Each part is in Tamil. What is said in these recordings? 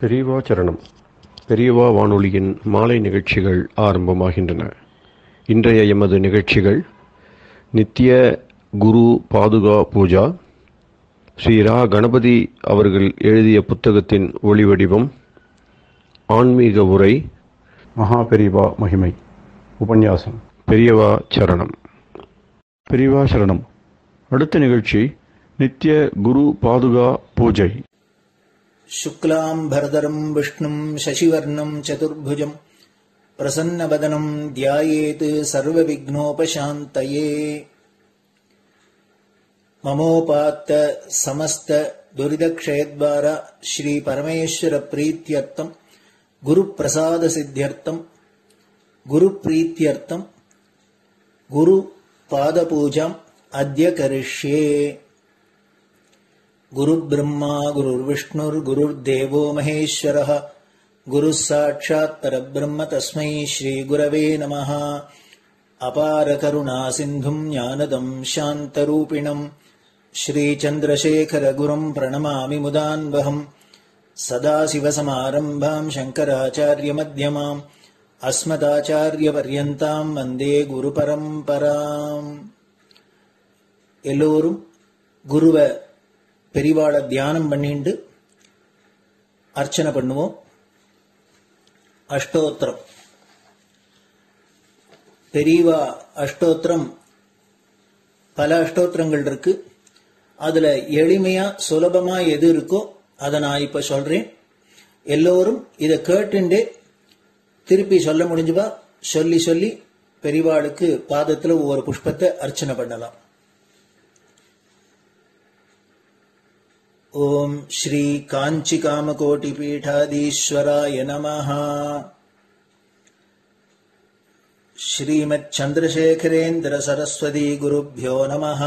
பெரியவா சரணம். பெரியவா வானொலியின் மாலை நிகழ்ச்சிகள் ஆரம்பமாகின்றன. இன்றைய எமது நிகழ்ச்சிகள் நித்திய குரு பாதுகா பூஜா, ஸ்ரீ ரா கணபதி அவர்கள் எழுதிய புத்தகத்தின் ஒளிவடிவம், ஆன்மீக உரை, மகா பெரியவா மகிமை, உபன்யாசம். பெரியவா சரணம். பெரியவா சரணம். அடுத்த நிகழ்ச்சி நித்திய குரு பாதுகா பூஜை. शुक्लाम्भरधरं विष्णुं शशिवर्णं चतुर्भुजं प्रसन्नवदनं ध्यायेत् सर्वविघ्नोपशान्तये। ममोपात्त समस्त दुरितक्षयद्वार श्री परमेश्वर प्रीत्यर्थं गुरुप्रसाद सिद्ध्यर्थं गुरुप्रीत्यर्थं गुरुपादपूजाम् अद्य करिष्ये। गुरुर्ब्रह्मा गुरुर्विष्णुर्गुरुर्देवो महेश्वरः गुरुः साक्षात् परब्रह्म तस्मै श्रीगुरवे नमः। अपारकरुणा सिन्धुं ज्ञानदं शान्तरूपिणं श्रीचन्द्रशेखरगुरुं प्रणमामि मुदान्वहम्। सदाशिवसमारम्भां शङ्कराचार्यमध्यमाम् अस्मदाचार्यपर्यन्तां वन्दे गुरुपरम्पराम्. எல்லோரும் குருவ பெரிவாள தியானம் பண்ணிண்டு அர்ச்சனை பண்ணுவோம். அஷ்டோத்திரம். பெரியவா அஷ்டோத்திரம் பல அஷ்டோத்திரங்கள் இருக்கு. அதுல எளிமையா சுலபமா எது இருக்கோ அதை நான் இப்ப சொல்றேன். எல்லோரும் இதை கேட்டுண்டே திருப்பி சொல்ல முடிஞ்சுபா சொல்லி சொல்லி பெரிவாளுக்கு பாதத்துல ஒவ்வொரு புஷ்பத்தை அர்ச்சனை பண்ணலாம். ओम श्री कांची कामकोटि पीठाधीश्वराय नमः। श्रीमत् चंद्रशेखरेन्द्र सरस्वती गुरुभ्यो नमः।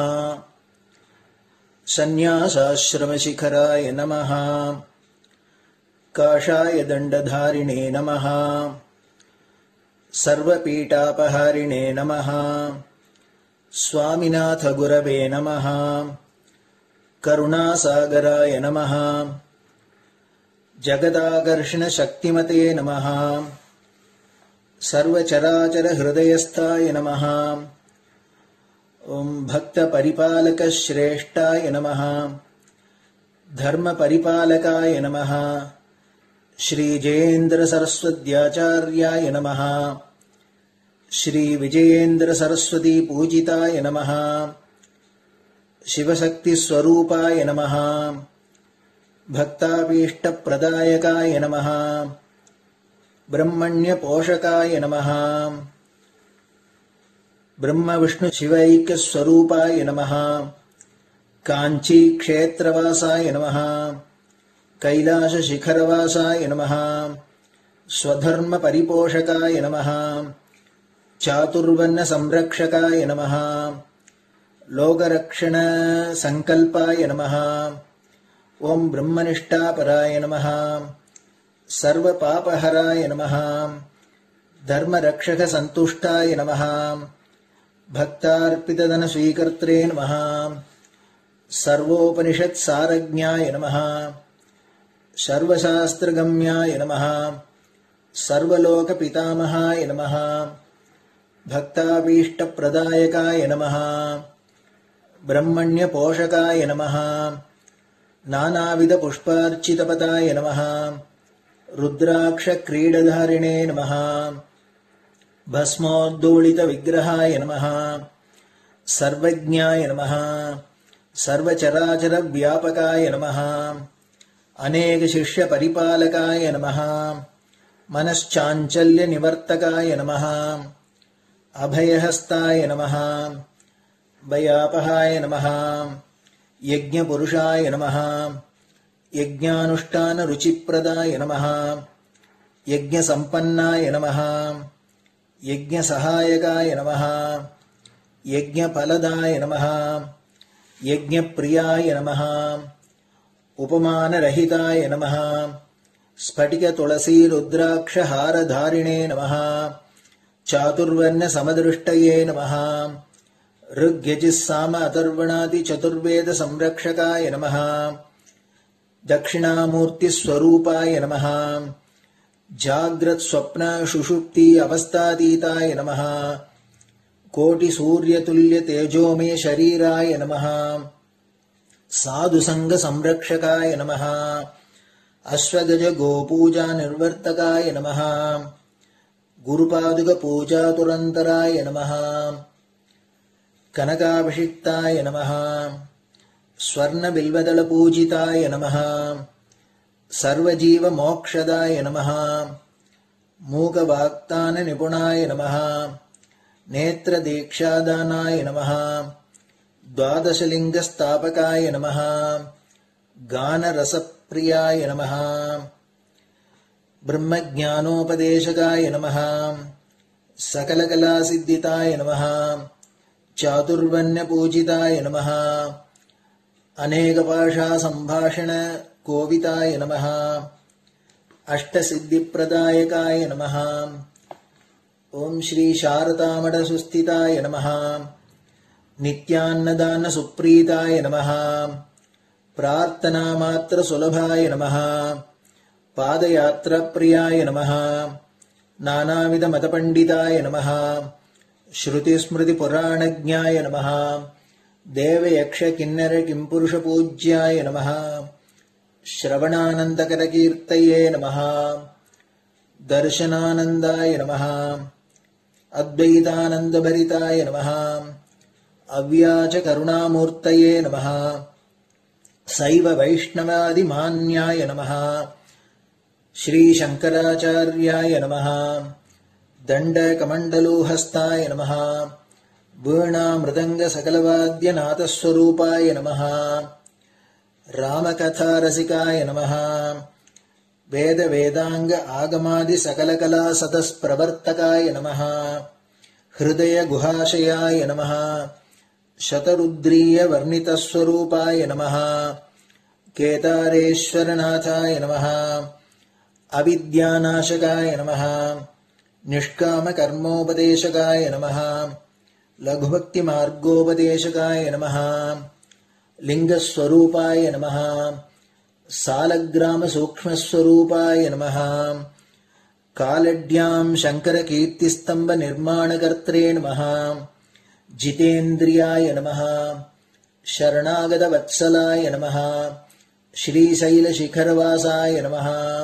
संन्यासाश्रम शिखराय नमः। काषाय दंडधारिणे नमः। सर्वपीठापहारिणे नमः। स्वामिनाथ गुरवे नमः। करुणासागराय नमः। जगदाकर्षण शक्तिमते नमः। सर्वचराचर हृदयस्थाय नमः। ओम भक्त परिपालक श्रेष्ठाय नमः। धर्म परिपालकाय नमः। श्री जयेन्द्र सरस्वत्याचार्याय नमः। श्री विजयेन्द्र सरस्वती पूजिताय नमः। शिवशक्ति स्वरूपाय नमः। भक्ताभीष्ट प्रदायकाय नमः। ब्रह्मण्य पोषकाय नमः। ब्रह्म विष्णु शिवैक्य स्वरूपाय नमः। कांची क्षेत्रवासाय नमः। कैलाश शिखरवासाय नमः। स्वधर्म परिपोषकाय नमः। चातुर्वर्ण संरक्षकाय नमः। लोकरक्षण संकल्पाय नमः। ओम ब्रह्मनिष्ठापराय नमः। सर्वपापहराय नमः। धर्मरक्षक संतुष्टाय नमः। भक्तार्पितधन स्वीकर्त्रे नमः। सर्वोपनिषत् सारज्ञाय नमः। सर्वशास्त्रगम्याय नमः। सर्वलोक पितामहाय नमः। भक्ताभीष्ट प्रदायकाय नमः। ब्रह्मण्य पोषकाय नमः। नानाविध पुष्पार्चितपदाय नमः। रुद्राक्ष क्रीडधारिणे नमः। भस्मोद्दोलित विग्रहाय नमः। सर्वज्ञाय नमः। सर्वचराचर व्यापकाय नमः। अनेक शिष्य परिपालकाय नमः। मनश्चाञ्चल्य निवर्तकाय नमः। अभयहस्ताय नमः। भयापहाय नमः। यज्ञपुरुषाय नमः। यज्ञानुष्ठान रुचिप्रदाय नमः। यज्ञसम्पन्नाय नमः। यज्ञसहायकाय नमः। यज्ञफलदाय नमः। यज्ञप्रियाय नमः। उपमानरहिताय नमः। स्फटिक तुलसी रुद्राक्ष हारधारिणे नमः। चातुर्वर्ण समदृष्टये नमः। ऋग्यजुस्साम अथर्वणादि चतुर्वेद संरक्षकाय नमः। தட்சிணாமூர்த்தி ஸ்வரூபாய நமஹ. ஜாக்ரத் ஸ்வப்ன சுஷுப்தி அவஸ்தாதீதாய நமஹ. கோட்டி சூரிய துல்லிய தேஜோமே ஷரீராய நமஹ. சாது சங்க சம்ரக்ஷகாய நமஹ. அஸ்வகஜ கோபூஜா நிர்வர்த்தகாய நமஹ. குருபாதுக பூஜா துரந்தராய நமஹ. கனகாபிஷிக்தாய நமஹ. ஸ்வர்ண பில்வதள பூஜிதாய நமஹ. சர்வஜீவ மோக்ஷதாய நமஹ. மூக வாக்தான நிபுணாய நமஹ. நேத்ர தீக்ஷாதானாய நமஹ. द्वादशलिंग स्थापकाय नमः. गान रसप्रियाय नमः. ब्रह्मज्ञानोपदेशकाय नमः. सकलकलासिद्धिताय नमः. चातुर्वण्यपूजिताय नमः. अनेकभाषा संभाषण कोविताय नमः. अष्टसिद्धिप्रदायकाय नमः. ओम श्री शारदामठ सुस्थिताय नमः. नित्यान्नदान सुप्रीताय नमः. प्रार्थना मात्र सुलभाय नमः. पादयात्रा प्रियाय नमः. नानाविध मतपंडिताय नमः. श्रुति स्मृति पुराणज्ञाय नमः. देव यक्ष किन्नर किंपुरुष पूज्याय नमः. श्रवणानंदकर कीर्तये नमः. दर्शनानंदाय नमः. अद्वैतानंद भरिताय नमः. अव्याच करुणामूर्तये नमः. शैव वैष्णवादि मान्याय नमः. श्री शंकराचार्याय नमः. दंड कमंडलूहस्ताय नमः. वीणा मृदंग सकलवाद्य नाथस्वरूपाय नमः. रामकथा रसिकाय नमः. वेद वेदांग आगमादि सकलकला सतस्प्रवर्तकाय नमः. हृदय गुहाशयाय नमः. शतरुद्रीय वर्णितस्वरूपाय नमः. केदारेश्वरनाथाय नमः. अविद्यानाशकाय नमः. निष्काम कर्मोपदेशकाय नमः. लघुभक्ति मार्गोपदेशकाय नमः. लिंगस्वरूपाय नमः. सालग्राम सूक्ष्मस्वरूपाय नमः. कालड्यां शंकर कीर्तिस्तंभ निर्माणकर्त्रे नमः. जितेन्द्रियाय नमः. शरणागत वत्सलाय नमः. श्रीशैल शिखरवासाय नमः.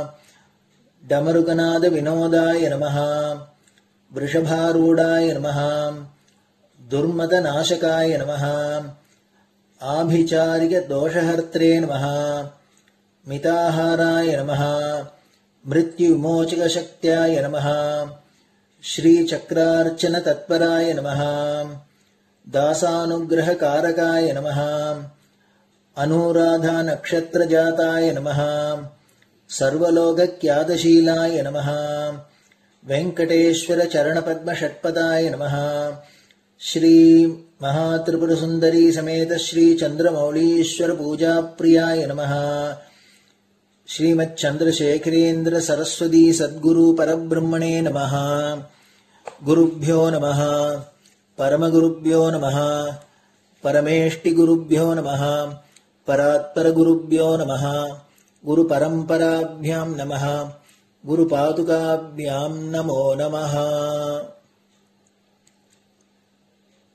डमरुकनाद विनोदाय नमः. वृषभारूढ़ाय नमः. दुर्मद नाशकाय नमः. आभिचारिक दोषहर्त्रे नमः. मिताहाराय नमः. मृत्युविमोचक शक्त्याय नमः. श्री चक्रार्चन तत्पराय नमः. दासानुग्रह कारकाय नमः. अनुराधा नक्षत्र जाताय नमः. सर्वलोक ख्यातशीलाय नमः. वेंकटेश्वर चरण पद्म षट्पदाय नमः. श्री महात्रिपुर सुंदरी समेत श्री चंद्रमौलीश्वर पूजा प्रियाय नमः. श्रीमच्चंद्रशेखरेन्द्र सरस्वती सद्गुरु परब्रह्मणे नमः. गुरुभ्यो नमः. परमगुरुभ्यो नमः. परमेष्टिगुरुभ्यो नमः. परात्परगुरुभ्यो नमः. गुरुपरम्पराभ्यां नमः. गुरुपादुकाभ्यां नमो नमः.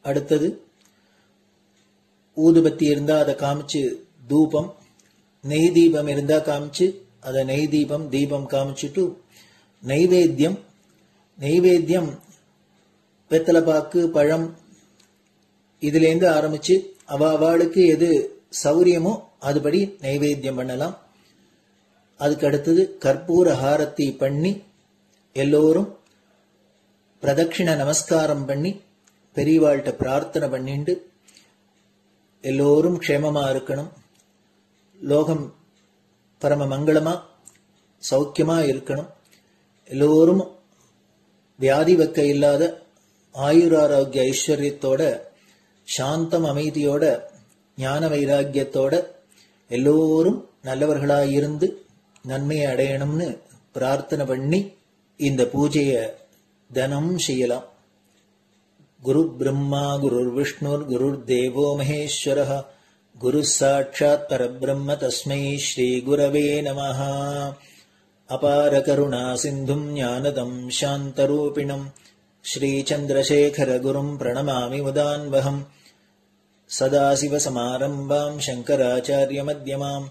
அடுத்தது ஊதுபத்தி இருந்தா அதை காமிச்சு தூபம், நெய் தீபம் இருந்தா காமிச்சு அதை நெய் தீபம் தீபம் காமிச்சுட்டு நைவேத்தியம் நைவேத்தியம் வெத்தலைப்பாக்கு பழம் இதுலேருந்து ஆரம்பிச்சு அவளுக்கு எது சௌரியமோ அதுபடி நைவேத்தியம் பண்ணலாம். அதுக்கு அடுத்தது கற்பூர ஹாரத்தி பண்ணி எல்லோரும் பிரதட்சிண நமஸ்காரம் பண்ணி பெரியவாள்கிட்ட பிரார்த்தனை பண்ணிண்டு எல்லோரும் க்ஷேமமா இருக்கணும், லோகம் பரம மங்களமா சௌக்கியமா இருக்கணும், எல்லோரும் வியாதி வெக்க இல்லாத ஆயுராரோக்கிய ஐஸ்வர்யத்தோட சாந்தம் அமைதியோட ஞான வைராக்கியத்தோட எல்லோரும் நல்லவர்களாயிருந்து நன்மையை அடையணும்னு பிரார்த்தனை பண்ணி இந்த பூஜையை தினம் செய்யலாம். குரு பிரம்மா குரு விஷ்ணுர் குரு தேவோ மகேஸ்வரः குருः சாட்சாத் பரபிரம்ம தஸ்மை ஸ்ரீ குரவே நமः. அபார கருணா சிந்தும் ஞானதம் சாந்தரூபிணம் ஸ்ரீசந்திரசேகர குரும் பிரணமாமி முதான்வகம். சதாசிவசமாரம்பாம் சங்கராச்சார்யமத்யமாம்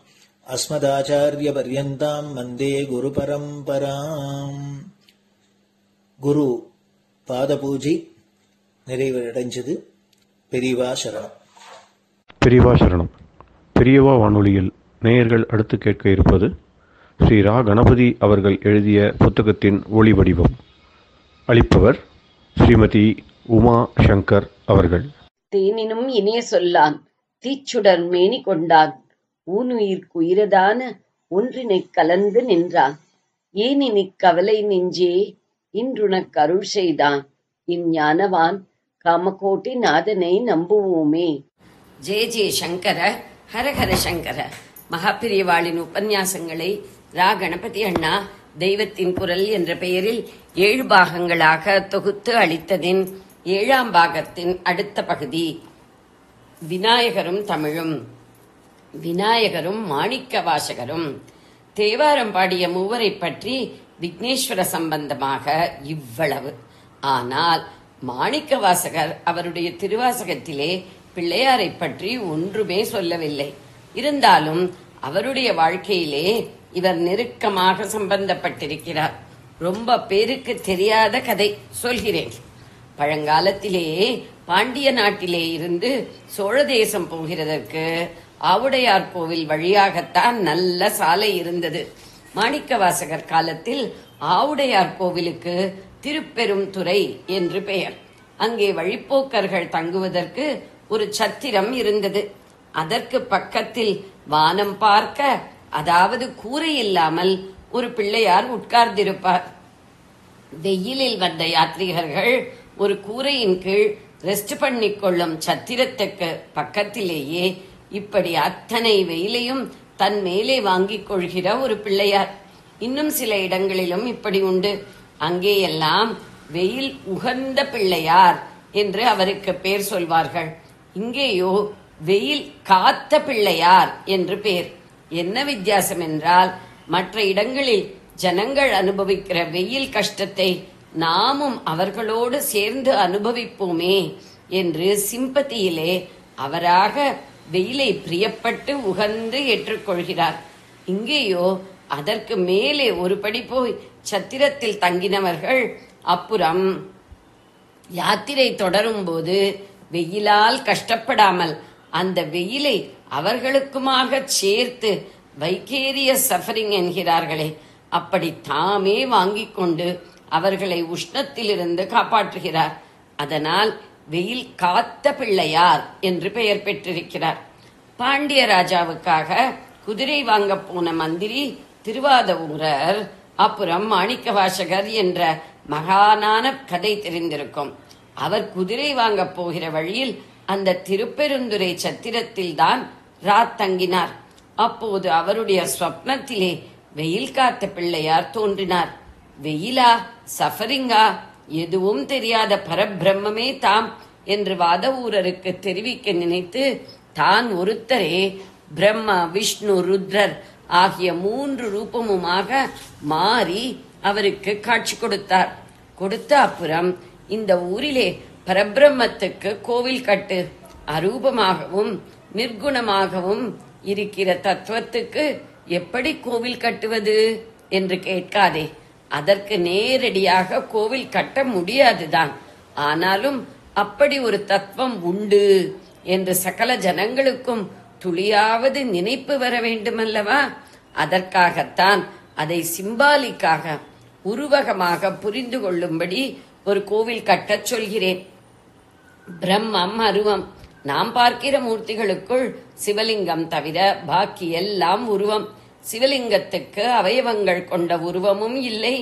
அஸ்மதாச்சார்யபர்யந்தாம் வந்தே குருபரம்பராம். குரு பாதபூஜை நிறைவடைஞ்சது. பெரியவா சரணம். பெரியவா சரணம். பெரியவா வானொலியில் நேயர்கள் அடுத்து கேட்க இருப்பது ஸ்ரீ ரா கணபதி அவர்கள் எழுதிய புத்தகத்தின் ஒளி வடிவம். அளிப்பவர் ஸ்ரீமதி உமா சங்கர் அவர்கள். தேனினும் இனிய சொல்லான் தீச்சுடர் மேனி கொண்டான் ஊனுயிர்க்குயிரதான ஒன்றினைக் கலந்து நின்றான் ஏனினிக் கவலை நெஞ்சே இன்றுனக் அருள் செய்தான் இஞ்ஞானவான் காமகோட்டி நாதனை நம்புவோமே. ஜே ஜே சங்கர ஹரஹர சங்கர. மகாபிரியவாளின் உபன்யாசங்களை ரா கணபதி அண்ணா தெய்வத்தின் குரல் என்ற பெயரில் 7 பாகங்களாக தொகுத்து அளித்ததின் 7ஆம் பாகத்தின் அடுத்த பகுதி விநாயகரும் தமிழும். விநாயகரும் மாணிக்க வாசகரும். தேவாரம் பாடிய மூவரை பற்றி விக்னேஸ்வர சம்பந்தமாக இவ்வளவு. ஆனால் மாணிக்க வாசகர் அவருடைய திருவாசகத்திலே பிள்ளையாரை பற்றி ஒன்றுமே சொல்லவில்லை. இருந்தாலும் அவருடைய வாழ்க்கையிலே இவர் நெருக்கமாக சம்பந்தப்பட்டிருக்கிறார். ரொம்ப பேருக்கு தெரியாத கதை சொல்கிறேன். பழங்காலத்திலே பாண்டிய நாட்டிலே இருந்து சோழ தேசம் போகிறதற்கு ஆவுடையார் கோவில் வழியாகத்தான் நல்ல சாலை இருந்தது. மாணிக்கவாசகர் காலத்தில் ஆவுடையார் கோவிலுக்கு திருப்பெருந்துறை என்று பெயர். அங்கே வழிப்போக்கர்கள் தங்குவதற்கு ஒரு சத்திரம் இருந்தது. அதற்கு பக்கத்தில் வானம் பார்க்க, அதாவது கூரை இல்லாமல் ஒரு பிள்ளையார் உட்கார்ந்திருப்பார். வெயிலில் வந்த யாத்ரீகர்கள் ஒரு கூரையின் கீழ் ரெஸ்ட் பண்ணிக்கொள்ளும் சத்திரத்துக்கு பக்கத்திலேயே இப்படி அத்தனை வெயிலையும் தன் மேலே வாங்கிக் கொள்கிற ஒரு பிள்ளையார். இன்னும் சில இடங்களிலும் இப்படி உண்டு. அங்கேயெல்லாம் வெயில் உகந்த பிள்ளையார் என்று அவருக்கு பேர் சொல்வார்கள். இங்கேயோ வெயில் காத்த பிள்ளையார் என்று பேர். என்ன வித்தியாசம் என்றால், மற்ற இடங்களில் ஜனங்கள் அனுபவிக்கிற வெயில் கஷ்டத்தை நாமும் அவர்களோடு சேர்ந்து அனுபவிப்போமே என்று சிம்பதியிலே அவராக வெயிலை பிரியப்பட்டு உகந்து ஏற்றுக்கொள்கிறார். இங்கேயோ அதற்கு மேலே ஒரு படி போய் சத்திரத்தில் தங்கினவர்கள் அப்புறம் யாத்திரை தொடரும் போது வெயிலால் கஷ்டப்படாமல் அந்த வெயிலை அவர்களுக்குமாக சேர்த்து வைகேரியஸ் சஃபரிங் என்கிறார்களே, அப்படி தாமே வாங்கிக் கொண்டு அவர்களை உஷ்ணத்திலிருந்து காப்பாற்றுகிறார். அதனால் வெயில் காத்த பிள்ளையார் என்று பெயர் பெற்றிருக்கிறார். பாண்டிய ராஜாவுக்காக குதிரை வாங்க போன மந்திரி திருவாதவூரர் அப்புறம் மாணிக்க வாசகர் என்ற மகானான கதை தெரிந்திருக்கும். அவர் குதிரை வாங்க போகிற வழியில் அந்த திருப்பெருந்துறை சத்திரத்தில் தான் ராத் தங்கினார். அப்போது அவருடைய ஸ்வப்னத்திலே வெயில் காத்த பிள்ளையார் தோன்றினார். வெயிலா, சஃபரிங்கா, எதுவும் தெரியாத பரபிரம்மே தாம் என்று வாதவூரருக்கு தெரிவிக்க நினைத்து தான் ஒருத்தரே பிரம்மா, விஷ்ணு, ருத்ரர் ஆகிய 3 ரூபமுமாக மாறி அவருக்கு காட்சி கொடுத்தார். கொடுத்த அப்புறம் இந்த ஊரிலே பரபிரம்மத்துக்கு கோவில் கட்டு, அரூபமாகவும் நிர்குணமாகவும் இருக்கிற தத்துவத்துக்கு எப்படி கோவில் கட்டுவது என்று கேட்காதே. அதற்கு நேரடியாக கோவில் கட்ட முடியாதுதான். ஆனாலும் அப்படி ஒரு தத்துவம் உண்டு என்று சகல ஜனங்களுக்கும் துளியாவது நினைப்பு வர வேண்டுமல்லவா? அதற்காகத்தான் அதை சிம்பாலிக்காக, உருவகமாக புரிந்து கொள்ளும்படி ஒரு கோவில் கட்டச் சொல்கிறேன். பிரம்மம் அருவம். நாம் பார்க்கிற மூர்த்திகளுக்குள் சிவலிங்கம் தவிர பாக்கி எல்லாம் உருவம். சிவலிங்கத்துக்கு அவயவங்கள் கொண்ட உருவமும் இல்லை,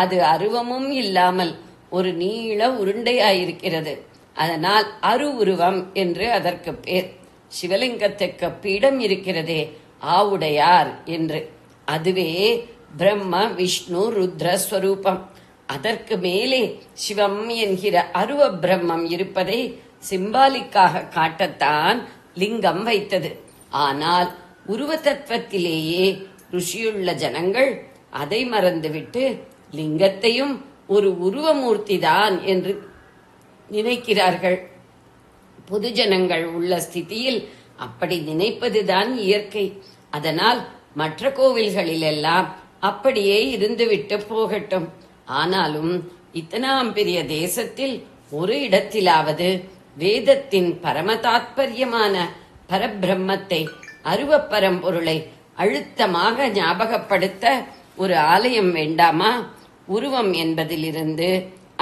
அது அருவமும் இல்லாமல் ஒரு நீள உருண்டையாயிருக்கிறது. அதனால் அரு உருவம் என்று அதற்கு பேர். சிவலிங்கத்துக்கு பீடம் இருக்கிறதே, ஆவுடையார் என்று, அதுவே பிரம்ம, விஷ்ணு, ருத்ர ஸ்வரூபம். அதற்கு மேலே சிவம் என்கிற அருவ பிரம்மம் இருப்பதை சிம்பாலிக்காக காட்டத்தான் லிங்கம் வைத்தது. ஆனால் உருவ தத்துவத்திலேயே ருஷியுள்ள ஜனங்கள் அதை மறந்துவிட்டு லிங்கத்தையும் ஒரு உருவமூர்த்திதான் என்று நினைக்கிறார்கள். பொதுஜனங்கள் உள்ள ஸ்திதியில் அப்படி நினைப்பதுதான் இயற்கை. அதனால் மற்ற கோவில்களிலெல்லாம் அப்படியே இருந்துவிட்டு போகட்டும். ஆனாலும் இத்தனாம் பெரிய தேசத்தில் ஒரு இடத்திலாவது வேதத்தின் பரம தாத்பரியமான பரபிரம்மத்தை, அருவப்பரம்பொருளை அழுத்தமாக ஞாபகப்படுத்த ஒரு ஆலயம் வேண்டாமா? உருவம் என்பதிலிருந்து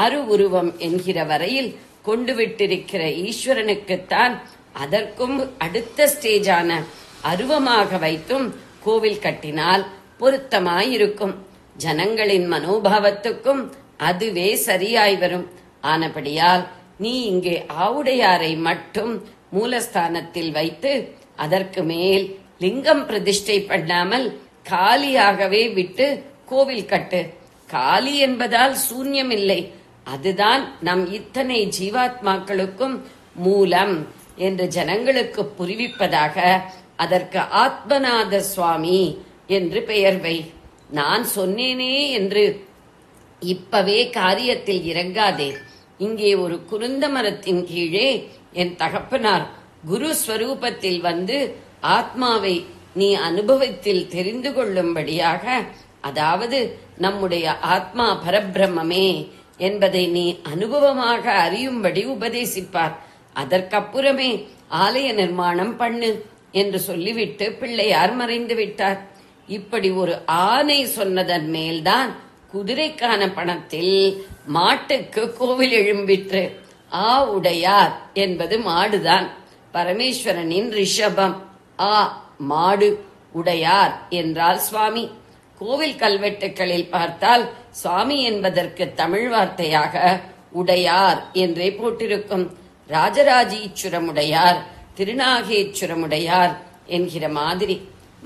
அருவுருவம் என்கிற வரையில் கொண்டு விட்டிருக்கிற ஈஸ்வரனுக்குத்தான் அதற்கும் அடுத்த ஸ்டேஜான அருவமாக வைத்தும் கோவில் கட்டினால் பொருத்தமாயிருக்கும். ஜனங்களின் மனோபாவத்துக்கும் அதுவே சரியாய் வரும். ஆனபடியால் நீ இங்கே ஆவுடையாரை மட்டும் மூலஸ்தானத்தில் வைத்து அதற்கு மேல் லிங்கம் பிரதிஷ்டை பண்ணாமல் காலியாகவே விட்டு கோவில் கட்டு. காலி என்பதால் சூன்யமில்லை. அதுதான் நம் இத்தனை ஜீவாத்மாக்களுக்கும் மூலம் என்று ஜனங்களுக்கு புரிவிப்பதாக அதற்கு ஆத்மநாத சுவாமி என்று பெயர் வை. நான் சொன்னேனே என்று இப்பவே காரியத்தில் இறங்காதே. இங்கே ஒரு குருந்த மரத்தின் கீழே என் தகப்பனார் குரு ஸ்வரூபத்தில் வந்து ஆத்மாவை நீ அனுபவத்தில் தெரிந்து கொள்ளும்படியாக, அதாவது நம்முடைய ஆத்மா பரபிரம்மே என்பதை நீ அனுபவமாக அறியும்படி உபதேசிப்பார். அதற்கப்புறமே ஆலய நிர்மாணம் பண்ணு என்று சொல்லிவிட்டு பிள்ளையார் மறைந்து விட்டார். இப்படி ஒரு ஆணை சொன்னதன் மேல்தான் குதிரைக்கான பணத்தில் மாட்டுக்கு கோவில் எழும்பிற்று. ஆ உடையார் என்பது மாடுதான், பரமேஸ்வரனின் ரிஷபம். ஆ மாடு, உடையார் என்றால் சுவாமி. கோவில் கல்வெட்டுகளில் பார்த்தால் சுவாமி என்பதற்கு தமிழ் வார்த்தையாக உடையார் என்றே போட்டிருக்கும். ராஜராஜீச்சுரமுடையார், திருநாகேச்சுரமுடையார் என்கிற மாதிரி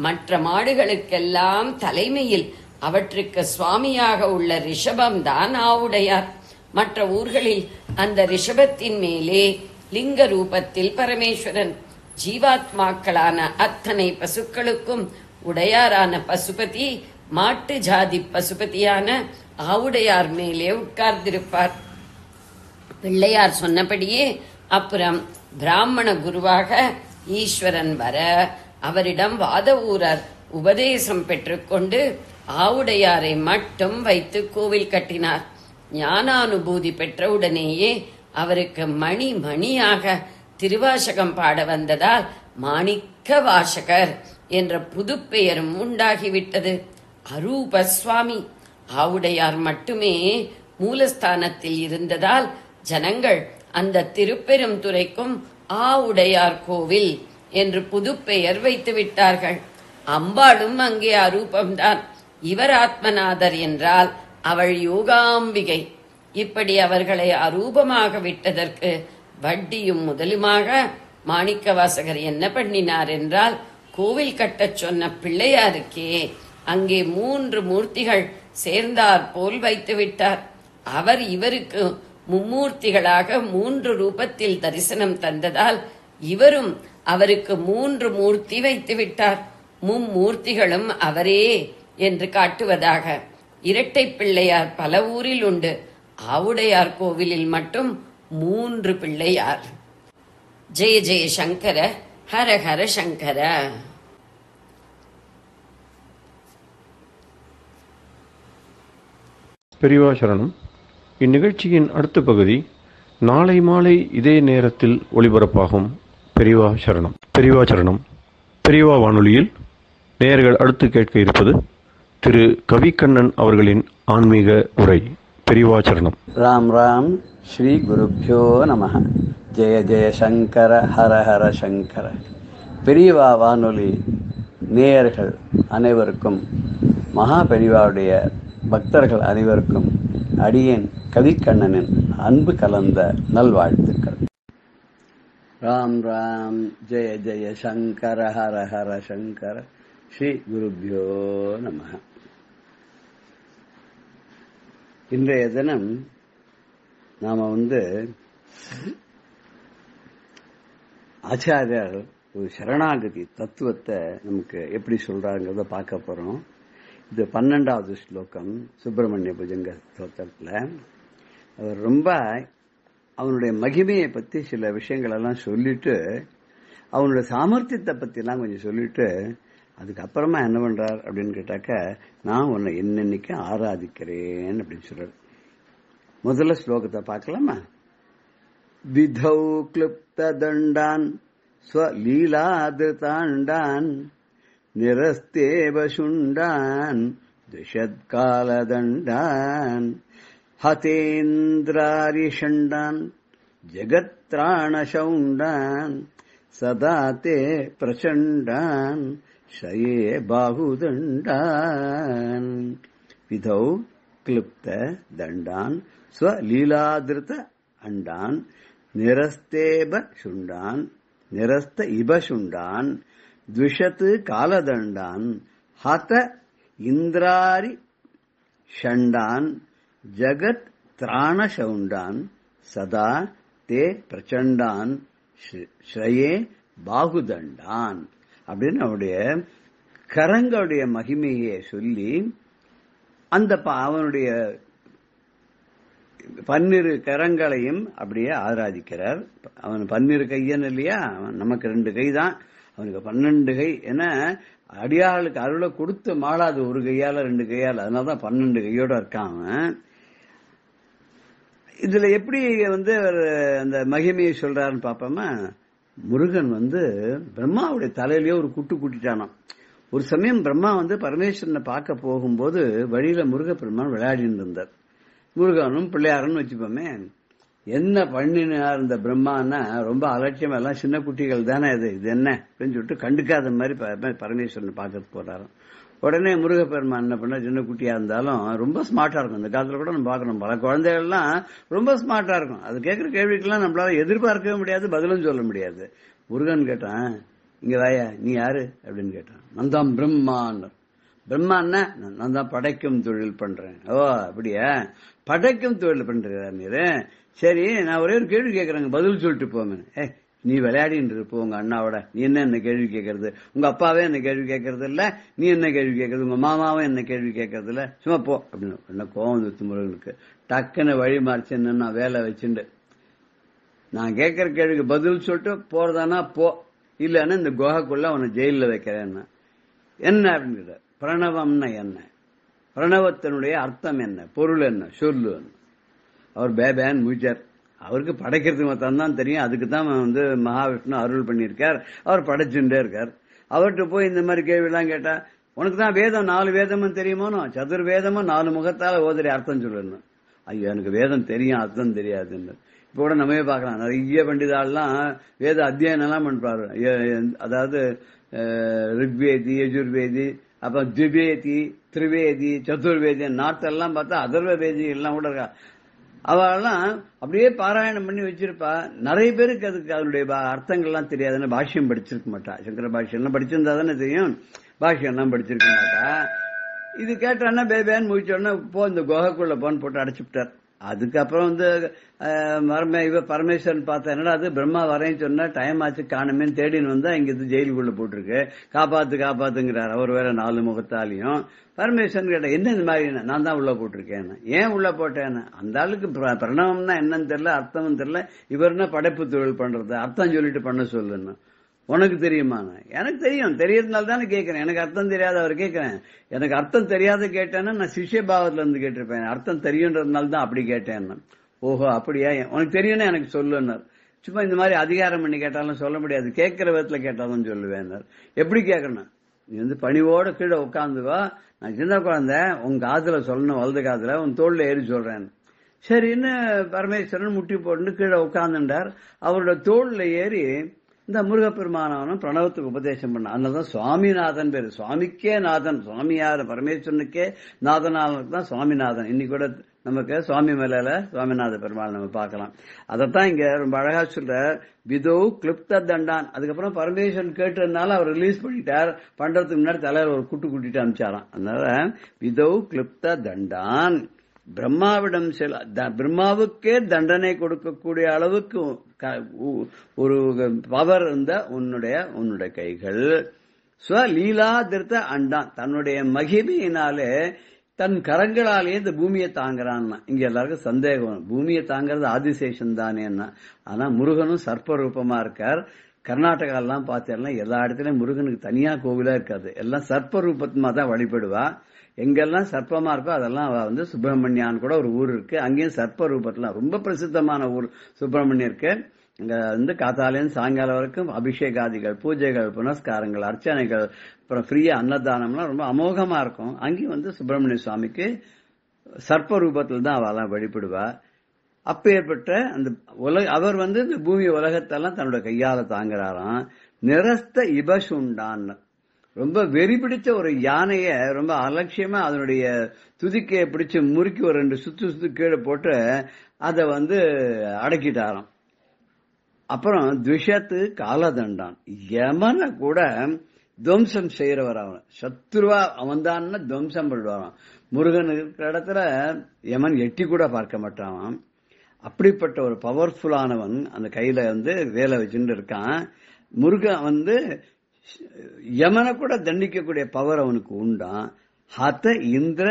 மற்ற மாடுகளுக்கெல்லாம் தலைமையில் அவற்றுக்கு சுவாமியாக உள்ள ரிஷபம் தான் ஆவுடையார். மற்ற ஊர்களில் அந்த ரிஷபத்தின் மேலே லிங்க ரூபத்தில் பரமேஸ்வரன். ஜீவாத்மாக்களான அத்தனை பசுக்களுக்கும் உடையாரான பசுபதி மாட்டு ஜாதி பசுபதியான ஆவுடையார் மேலே உட்கார்ந்திருப்பார். பிள்ளையார் சொன்னபடியே அப்புறம் பிராமண குருவாக ஈஸ்வரன் வர அவரிடம் வாத ஊரர் உபதேசம் பெற்றுக்கொண்டு ஆவுடையாரை மட்டும் வைத்து கோவில் கட்டினார். ஞானானுபூதி பெற்றவுடனேயே அவருக்கு மணி மணியாக திருவாசகம் பாட வந்ததால் மாணிக்க வாசகர் என்ற புது பெயரும் உண்டாகிவிட்டது. அரூப சுவாமி. ஆவுடையார் மட்டுமே மூலஸ்தானத்தில் இருந்ததால் ஜனங்கள் அந்த திருப்பெரும் துறைக்கும் ஆவுடையார் கோவில் என்று புது பெயர் வைத்து விட்டார்கள். அம்பாளும் அங்கே அரூபம்தான். இவர் ஆத்மநாதர் என்றால் அவள் யோகாம்பிகை. இப்படி அவர்களை அரூபமாக விட்டதற்கு வட்டியும் முதலுமாக மாணிக்கவாசகர் என்ன பண்ணினார் என்றால், கோவில் கட்டச் சொன்ன பிள்ளையாருக்கே அங்கே 3 மூர்த்திகள் சேர்ந்தார் போல் வைத்து விட்டார். அவர் இவருக்கு மும்மூர்த்திகளாக 3 ரூபத்தில் தரிசனம் தந்ததால் இவரும் அவருக்கு 3 மூர்த்தி வைத்து விட்டார். மும்மூர்த்திகளும் அவரே என்று காட்டுவதாக. இரட்டை பிள்ளையார் பல ஊரில் உண்டு. ஆவுடையார் கோவிலில் மட்டும் 3 பிள்ளையார். ஜெய ஜெய சங்கர, ஹர ஹர சங்கர. பெரியவா சரணம். இந்நிகழ்ச்சியின் அடுத்த பகுதி நாளை மாலை இதே நேரத்தில் ஒளிபரப்பாகும். பெரியவா சரணம். பெரியவா சரணம். பெரியவா வானொலியில் நேயர்கள் அடுத்து கேட்க இருப்பது திரு கவிக்கண்ணன் அவர்களின் ஆன்மீக உரை. பெரியவா சரணம். ராம் ராம். ஸ்ரீ குருப்யோ நமஹ. ஜெய ஜெய சங்கர, ஹர ஹர சங்கர. பெரியவா வானொலி நேயர்கள் அனைவருக்கும், மகா பெரியவாவுடைய பக்தர்கள் அனைவருக்கும் அடியேன் கவிக்கண்ணனின் அன்பு கலந்த நல்வாழ்த்துக்கள். ராம் ராம். ஜெய ஜெய சங்கர, ஹர ஹர சங்கர. ஸ்ரீ குருப்யோ நமஹ. இன்றைய தினம் நாம ஆச்சாரியர் ஒரு சரணாகதி தத்துவத்தை நமக்கு எப்படி சொல்றாங்கிறத பார்க்க போறோம். இது 12வது ஸ்லோகம் சுப்பிரமணிய புஜங்க ஸ்தோத்திரத்துல. அவர் ரொம்ப அவனுடைய மகிமையை பத்தி சில விஷயங்கள் எல்லாம் சொல்லிட்டு அவனுடைய சாமர்த்தியத்தை பத்தி எல்லாம் கொஞ்சம் சொல்லிட்டு அதுக்கப்புறமா என்ன பண்றார் அப்படின்னு கேட்டாக்க, நான் உன்னை என்னன்னைக்கு ஆராதிக்கிறேன் அப்படின்னு சொல்றாரு. முதல்ல ஸ்லோகத்தை பார்க்கலாமா? விதௌ கிளுப்த தண்டான் ஸ்வலீலாதிருதாண்டான் நிரஸ்தேவ சுண்டான் திஷத்காலதண்டான் ஹதேந்திராரிஷண்டான் ஜகத்ராணசௌண்டான் சதா தே பிரச்சண்டான் ஷயே பாகுதண்டான். விதௌ கிளுப்த தண்டான் ஸ்வலீலாதிருத அண்டான் நிரஸ்தேப சுண்டான் நிரஸ்த இப சுண்டான் த்விஷத் காலதண்டான் ஹத இந்திராரி ஷண்டான் ஜகத் திராணசௌண்டான் சதா தே பிரச்சண்டான் ஸ்ரயே பாகுதண்டான் அப்படின்னு அவனுடைய கரங்களுடைய மகிமையை சொல்லி அந்த அவனுடைய 12 கரங்களையும் அப்படியே ஆராதிக்கிறார். அவன் 12 கையன் இல்லையா, நமக்கு 2 கை தான், அவனுக்கு 12 கை. ஏன்னா அடியாளுக்கு அருளை கொடுத்து மாளாது ஒரு கையால 2 கையால, அதனாலதான் 12 கையோட இருக்கான். இதுல எப்படி அந்த மகிமையை சொல்றாருன்னு பாப்போமா? முருகன் பிரம்மாவுடைய தலையிலேயே ஒரு குட்டு குட்டிட்டானாம். ஒரு சமயம் பிரம்மா பரமேஸ்வரனை பார்க்க போகும்போது வழியில முருகப்பெருமான் விளையாடிட்டு இருந்தார். முருகனும் பிள்ளையாரன்னு வச்சுப்போமே. என்ன பண்ணினார் இந்த பிரம்மான்னா, ரொம்ப அலட்சியம், எல்லாம் சின்ன குட்டிகள் தானே, இது என்ன அப்படின்னு சொல்லிட்டு கண்டுக்காத மாதிரி பரமேஸ்வரனை பார்க்கறதுக்கு போறாரு. உடனே முருகப்பெருமான் என்ன பண்ண, சின்ன குட்டியா இருந்தாலும் ரொம்ப ஸ்மார்ட்டா இருக்கும். இந்த காலத்துல கூட நம்ம பார்க்கணும், பல குழந்தைகள்லாம் ரொம்ப ஸ்மார்ட்டா இருக்கும். அது கேட்கிற கேள்விக்கெல்லாம் நம்மளால எதிர்பார்க்கவே முடியாது, பதிலும் சொல்ல முடியாது. முருகன் கேட்டான், இங்க வாயா, நீ யாரு அப்படின்னு கேட்டான். நான் தான் பிரம்மான். பிரம்மான்னா நான் தான் படைக்கும் தொழில் பண்றேன். ஓ அப்படியா, படைக்கும் தொழில் பண்ற நீரு, சரி நான் ஒரே ஒரு கேள்வி கேட்கறேங்க, பதில் சொல்லிட்டு போமே. நீ விளையாடின்னு இருப்ப உங்க அண்ணாவோட, நீ என்ன கேள்வி கேட்கறது? உங்க அப்பாவே என்ன கேள்வி கேட்கறது இல்ல, நீ என்ன கேள்வி கேட்கறது? உங்க மாமாவும் என்ன கேள்வி கேட்கறது இல்ல, சும்மா போ அப்படின்னு. என்ன கோவம் வந்து முருகனுக்கு டக்குன்னு வழி மாறிச்சு. என்னன்னா வேலை வச்சுண்டு நான் கேட்கற கேள்விக்கு பதில் சொல்லிட்டு போறதானா போ, இல்லன்னா இந்த குகைக்குள்ள அவனை ஜெயில வைக்கிறேன். என்ன அப்படின்னு, பிரணவம்னா என்ன, பிரணவத்தினுடைய அர்த்தம் என்ன, பொருள் என்ன, சொல்லு. அவர் பேபேன் மூச்சார். அவருக்கு படைக்கிறதுக்கு மொத்தம் தான் தெரியும், அதுக்கு தான் மகாவிஷ்ணு அருள் பண்ணியிருக்கார். அவர் படைச்சுட்டே இருக்கார். அவர்கிட்ட போய் இந்த மாதிரி கேள்வி எல்லாம் கேட்டா, உனக்கு தான் வேதம் 4 வேதமும் தெரியுமோனோ, சதுர்வேதமும் 4 முகத்தால ஓதரி அர்த்தம் சொல்லணும். ஐயோ எனக்கு வேதம் தெரியும், அர்த்தம் தெரியாதுன்னு. இப்ப கூட நம்ம பார்க்கலாம், நிறைய பண்டிதாலாம் வேத அத்தியாயம் எல்லாம் பண்றாரு. அதாவது ரிக்வேதி, யஜுர்வேதி, அப்புறம் திவேதி, திரிவேதி, சதுர்வேதி, நாட்டெல்லாம் பார்த்தா அதர்வ வேதி எல்லாம் கூட இருக்கா. அவெல்லாம் அப்படியே பாராயணம் பண்ணி வச்சிருப்பா. நிறைய பேருக்கு அதுக்கு அதனுடைய அர்த்தங்கள்லாம் தெரியாதுன்னு பாஷ்யம் படிச்சிருக்க மாட்டா. சங்கர பாஷ்யம் எல்லாம் படிச்சிருந்தா தானே தெரியும், பாஷ்யம் எல்லாம் படிச்சிருக்க மாட்டா. இது கேட்டான்னா பேபேன்னு முடிச்சோடனே போ இந்த குகைக்குள்ள போன்னு போட்டு அடைச்சுட்டார். அதுக்கப்புறம் பரமேஸ்வரன் பார்த்தா, என்னடா அது பிரம்மா வரேன்னு சொன்னா டைம் ஆச்சு காணுமேன்னு தேடின்னு வந்தா இங்க ஜெயிலுக்குள்ள போட்டிருக்கு, காப்பாத்துங்கிறார். அவர் வேற 4 முகத்தாலையும். பரமேஸ்வரன் கேட்ட, என்ன இந்த மாதிரி, நான் தான் உள்ள போட்டிருக்கேன். ஏன் உள்ள போட்டேன்னு, அந்த ஆளுக்கு பிரணவம்னா என்னன்னு தெரியல, அர்த்தமும் தெரியல. இவர்னா படைப்பு தொழில் பண்றது, அர்த்தம் சொல்லிட்டு பண்ண சொல்லுன்னு. உனக்கு தெரியுமா? எனக்கு தெரியும், தெரியறதுனால தானே கேட்கிறேன். எனக்கு அர்த்தம் தெரியாத அவர் கேட்கிறேன். எனக்கு அர்த்தம் தெரியாத கேட்டேன்னா நான் சிஷ்ய பாவத்துல இருந்து கேட்டிருப்பேன். அர்த்தம் தெரியுன்றதுனால தான் அப்படி கேட்டேன். ஓஹோ அப்படியா, உனக்கு தெரியும்னா எனக்கு சொல்லுன்னார். சும்மா இந்த மாதிரி அதிகாரம் பண்ணி கேட்டாலும் சொல்ல முடியாது, கேட்கிற விதத்துல கேட்டாலும் சொல்லுவேன். எப்படி கேட்கணும், நீ பணிவோட கீழே உட்காந்துவா, நான் சின்ன குழந்தை, உங்க காதுல சொல்லணும், வலது காதுல உன் தோல்ல ஏறி சொல்றேன். சரின்னு பரமேஸ்வரன் முட்டி போட்டு கீழே உட்கார்ந்துட்டார். அவரோட தோல்ல ஏறி இந்த முருகப்பெருமானவனும் பிரணவத்துக்கு உபதேசம் பண்ண. அதனாலதான் சுவாமிநாதன் பேரு. சுவாமிக்கே நாதன், சுவாமியார் பரமேஸ்வரனுக்கே நாதனாளனுக்கு தான் சுவாமிநாதன். இன்னைக்கு கூட நமக்கு சுவாமி மலையில சுவாமிநாத பெருமாள் நம்ம பார்க்கலாம். அதத்தான் இங்க ரொம்ப அழகா சொல்ற, விதோ கிளிப்த தண்டான். அதுக்கப்புறம் பரமேஸ்வரன் கேட்டதுனால அவர் ரிலீஸ் பண்ணிட்டார். பண்றதுக்கு முன்னாடி தலையில ஒரு குட்டு குட்டிட்டு அனுப்பிச்சாராம். அதனால விதோ கிளிப்த தண்டான், பிரம்மாவிடம் பிரம்மாவுக்கே தண்டனை கொடுக்கக்கூடிய அளவுக்கு ஒரு பவர் இருந்த உன்னுடைய கைகள். லீலா திருத்த அண்டான், தன்னுடைய மகிமையினாலே தன் கரங்களாலேயே இந்த பூமியை தாங்குறான்னா. இங்க எல்லாருக்கும் சந்தேகம், பூமியை தாங்கிறது ஆதிசேஷன் தானேன்னா. ஆனா முருகனும் சர்ப்ப ரூபமா இருக்கார். கர்நாடகா எல்லாம் பார்த்தேன்னா எல்லா இடத்துலயும் முருகனுக்கு தனியா கோவிலா இருக்காது, எல்லாம் சர்ப்ப ரூபமா தான் வழிபடுவா. எங்கெல்லாம் சர்ப்பமா இருக்கோ அதெல்லாம் வந்து சுப்பிரமணியான்னு கூட ஒரு ஊர் இருக்கு, அங்கேயும் சர்ப்ப ரூபத்துல ரொம்ப பிரசித்தமான ஊர் சுப்பிரமணியம் இருக்கு. இங்க வந்து காத்தாலேருந்து சாயங்காலம் வரைக்கும் அபிஷேகாதிகள், பூஜைகள், புனஸ்காரங்கள், அர்ச்சனைகள், அப்புறம் ஃப்ரீயா அன்னதானம்லாம் ரொம்ப அமோகமா இருக்கும். அங்கேயும் வந்து சுப்பிரமணிய சுவாமிக்கு சர்ப்ப ரூபத்தில் தான் அவெல்லாம் வழிபடுவா. அப்பேற்பட்ட அந்த அவர் வந்து இந்த பூமி உலகத்தெல்லாம் தன்னோட கையால தாங்குறாராம். நிரஸ்த இபசுண்டான், ரொம்ப வெறி பிடிச்ச ஒரு யானைய ரொம்ப அலட்சியமா அதனுடைய துதிக்கையை பிடிச்சு முறுக்கி ஒரு 2 சுத்து கீழே போட்டு அதை வந்து அடக்கிட்டாராம். அப்புறம் துஷத்து காலதண்டான், யமனை கூட துவம்சம் செய்யறவர். அவன் சத்ருவா அவன் தான் துவம்சம் பண்ணுவான். முருகன் இருக்கிற இடத்துல யமன் எட்டி கூட பார்க்க மாட்டான். அப்படிப்பட்ட ஒரு பவர்ஃபுல்லானவன் அந்த கையில வந்து வேலை வச்சுட்டு இருக்கான். முருகன் வந்து யமனை கூட தண்டிக்கக்கூடிய பவர் அவனுக்கு உண்டான். ஹத இந்திர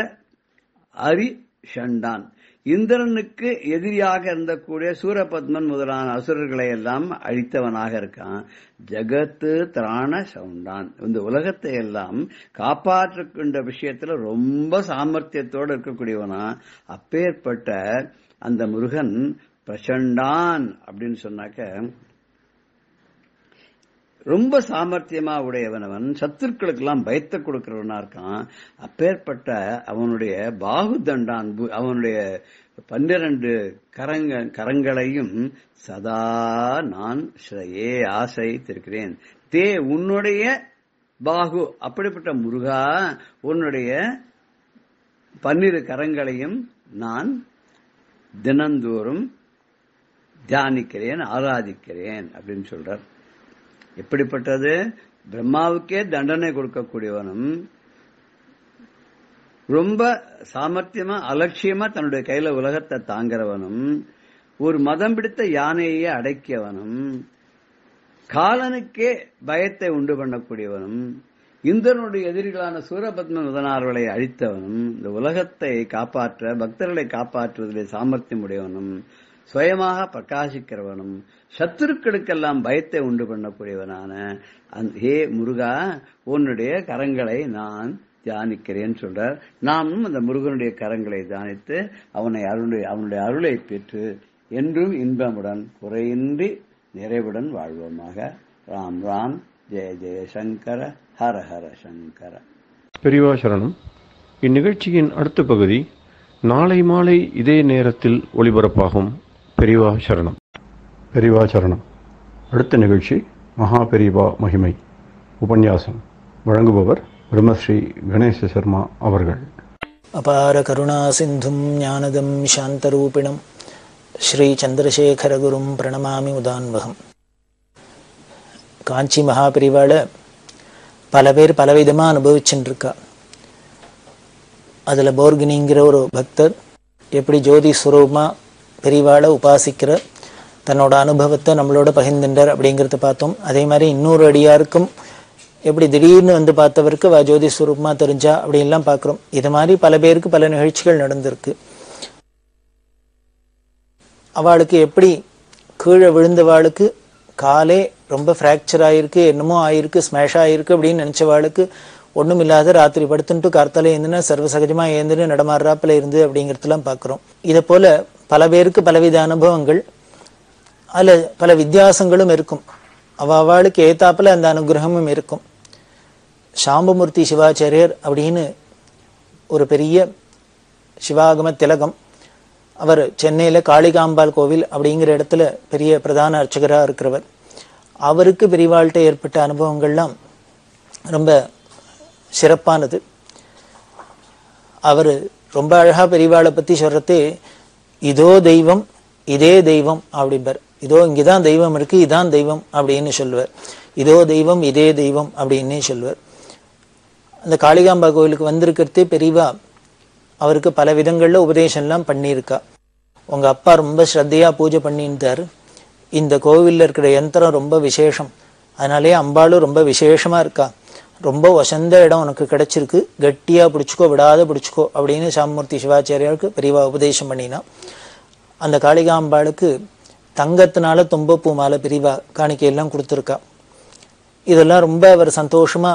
அரி ஷண்டான், இந்திரனுக்கு எதிரியாக இருந்தக்கூடிய சூரபத்மன் முதலான அசுரர்களை எல்லாம் அழித்தவனாக இருக்கான். ஜகத்து திராண சவுண்டான், இந்த உலகத்தை எல்லாம் காப்பாற்றுகின்ற விஷயத்துல ரொம்ப சாமர்த்தியத்தோடு இருக்கக்கூடியவனா. அப்பேற்பட்ட அந்த முருகன் பிரசண்டான் அப்படின்னு சொன்னாக்க ரொம்ப சாமர்த்தியமா உடையவனவன், சத்துருக்களுக்கெல்லாம் பயத்தை கொடுக்கிறவனா இருக்கான். அப்பேற்பட்ட அவனுடைய பாகுதண்டான், அவனுடைய 12 கரங்களையும் சதா நான் ஸ்ரயே ஆசைத்திருக்கிறேன். தே உன்னுடைய பாகு, அப்படிப்பட்ட முருகா உன்னுடைய 12 கரங்களையும் நான் தினந்தோறும் தியானிக்கிறேன், ஆராதிக்கிறேன் அப்படின்னு சொல்றார். எப்படிப்பட்டது? பிரம்மாவுக்கே தண்டனை கொடுக்கக்கூடியவனும், ரொம்ப சாமர்த்தியமா அலட்சியமா தன்னுடைய கையில உலகத்தை தாங்கிறவனும், ஒரு மதம் பிடித்த யானையை அடக்கியவனும், காலனுக்கே பயத்தை உண்டு பண்ணக்கூடியவனும், இந்திரனுடைய எதிரிகளான சூரபத்மன் முதனார்களை அழித்தவனும், இந்த உலகத்தை காப்பாற்ற பக்தர்களை காப்பாற்றுவதிலே சாமர்த்தியம் உடையவனும், சுயமாக பிரகாசிக்கிறவனும், சத்துருக்களுக்கெல்லாம் பயத்தை உண்டு பண்ணக்கூடியவனான ஹே முருகா உன்னுடைய கரங்களை நான் தியானிக்கிறேன் சொல்றார். நாமும் அந்த முருகனுடைய கரங்களை தியானித்து அவனுடைய அருளை பெற்று என்றும் இன்பமுடன் குறையின்றி நிறைவுடன் வாழ்வோமாக. ராம் ராம், ஜெய ஜெய சங்கர, ஹர ஹர சங்கர. பெரியவா சரணம். இந்நிகழ்ச்சியின் அடுத்த பகுதி நாளை மாலை இதே நேரத்தில் ஒளிபரப்பாகும். பெரியவா சரணம். பெரியவா சரணம். அடுத்த நிகழ்ச்சி மகா பெரியவா மகிமை உபன்யாசம். வழங்குபவர் பிரம்மஸ்ரீ கணேச சர்மா அவர்கள். அபார கருணா சிந்தும் ஞானதம் சாந்தரூபிணம் ஸ்ரீ சந்திரசேகரகுரும் பிரணமாமி உதான்வகம். காஞ்சி மகா பெரியவாளை பல பேர் பலவிதமாக அனுபவிச்சுருக்கா. அதில் போர்கினிங்கிற ஒரு பக்தர் எப்படி ஜோதி ஸ்வரூபமாக பெரியவாளை உபாசிக்கிற தன்னோட அனுபவத்தை நம்மளோட பகிர்ந்துட்டார் அப்படிங்கிறத பார்த்தோம். அதே மாதிரி இன்னொரு அடியாருக்கும் எப்படி திடீர்னு வந்து பார்த்தவருக்கு ஜோதி ஸ்வரூபமாக தெரிஞ்சா அப்படின்லாம் பார்க்குறோம். இது மாதிரி பல பேருக்கு பல நிகழ்ச்சிகள் நடந்திருக்கு. அவளுக்கு எப்படி கீழே விழுந்தவாளுக்கு காலே ரொம்ப ஃப்ராக்சர் ஆகிருக்கு, என்னமோ ஆகிருக்கு, ஸ்மேஷ் ஆகிருக்கு அப்படின்னு நினச்சவாளுக்கு ஒன்றும் இல்லாத ராத்திரி படுத்துட்டு கார்த்தால ஏந்துன்னா சர்வசகஜமாக ஏந்துன்னு நடமாடுறாப்பில் இருந்து அப்படிங்கிறதுலாம் பார்க்குறோம். இதை போல் பல பேருக்கு பலவித அனுபவங்கள், அதில் பல வித்தியாசங்களும் இருக்கும். அவளுக்கு ஏத்தாப்பில் அந்த அனுகிரகமும் இருக்கும். சாம்பமூர்த்தி சிவாச்சாரியர் அப்படின்னு ஒரு பெரிய சிவாகம திலகம், அவர் சென்னையில் காளிகாம்பாள் கோவில் அப்படிங்கிற இடத்துல பெரிய பிரதான அர்ச்சகராக இருக்கிறவர். அவருக்கு பெரியவாழ்கிட்ட ஏற்பட்ட அனுபவங்கள்லாம் ரொம்ப சிறப்பானது. அவர் ரொம்ப அழகாக பெரியவாளை பற்றி சொல்கிறதே இதோ தெய்வம் இதே தெய்வம் அப்படிம்பார். இதோ இங்கே தான் தெய்வம் இருக்குது, இதான் தெய்வம் அப்படின்னு சொல்லுவார். இதோ தெய்வம் இதே தெய்வம் அப்படின்னே சொல்லுவார். அந்த காளிகாம்பா கோவிலுக்கு வந்திருக்கிறதே பெரியவா அவருக்கு பல விதங்கள்ல உபதேசம்லாம் பண்ணியிருக்கா. உங்க அப்பா ரொம்ப ஸ்ரத்தையா பூஜை பண்ணியிருந்தாரு. இந்த கோவில்ல இருக்கிற யந்திரம் ரொம்ப விசேஷம், அதனாலே அம்பாளும் ரொம்ப விசேஷமா இருக்கா. ரொம்ப வசந்த இடம் உனக்கு கிடைச்சிருக்கு, கட்டியா பிடிச்சிக்கோ, விடாத பிடிச்சிக்கோ அப்படின்னு சாமூர்த்தி சிவாச்சாரியாருக்கு பெரியவா உபதேசம் பண்ணினா. அந்த காளிகாம்பாளுக்கு தங்கத்தினால தும்பப்பூ மாலை பெரியவா காணிக்கையெல்லாம் கொடுத்துருக்கா. இதெல்லாம் ரொம்ப அவர் சந்தோஷமா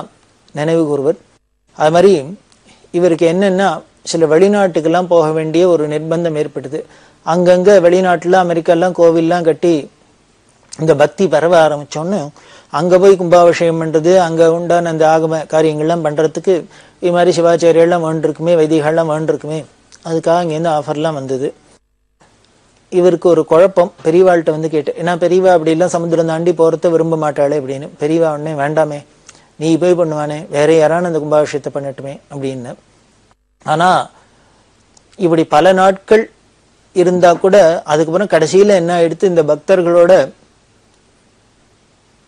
நினைவு கூறுவர். அது மாதிரி இவருக்கு என்னன்னா, சில வெளிநாட்டுக்கெல்லாம் போக வேண்டிய ஒரு நிர்பந்தம் ஏற்பட்டது. அங்கங்க வெளிநாட்டுல அமெரிக்காலாம் கோவில்லாம் கட்டி இந்த பக்தி பரவ ஆரம்பிச்சோன்னு அங்க போய் கும்பாபிஷேகம் பண்றது, அங்க உண்டான அந்த ஆகம காரியங்கள்லாம் பண்றதுக்கு இது மாதிரி சிவாச்சாரியெல்லாம் வேண்டிருக்குமே, வைதிகள்லாம் வேண்டிருக்குமே, அதுக்காக இங்கேருந்து ஆஃபர்லாம் வந்தது. இவருக்கு ஒரு குழப்பம். பெரியவாள்கிட்ட வந்து கேட்டு, ஏன்னா பெரியவா அப்படி எல்லாம் சமுத்திரம் தாண்டி போறத விரும்ப மாட்டாளே அப்படின்னு. பெரியவா உடனே வேண்டாமே, நீ போய் பண்ணுவானே, வேற யாரான அந்த கும்பாபிஷேகத்தை பண்ணட்டுமே அப்படின்னு. ஆனா இப்படி பல நாட்கள் இருந்தா கூட அதுக்கப்புறம் கடைசியில என்ன ஆயிடுத்து, இந்த பக்தர்களோட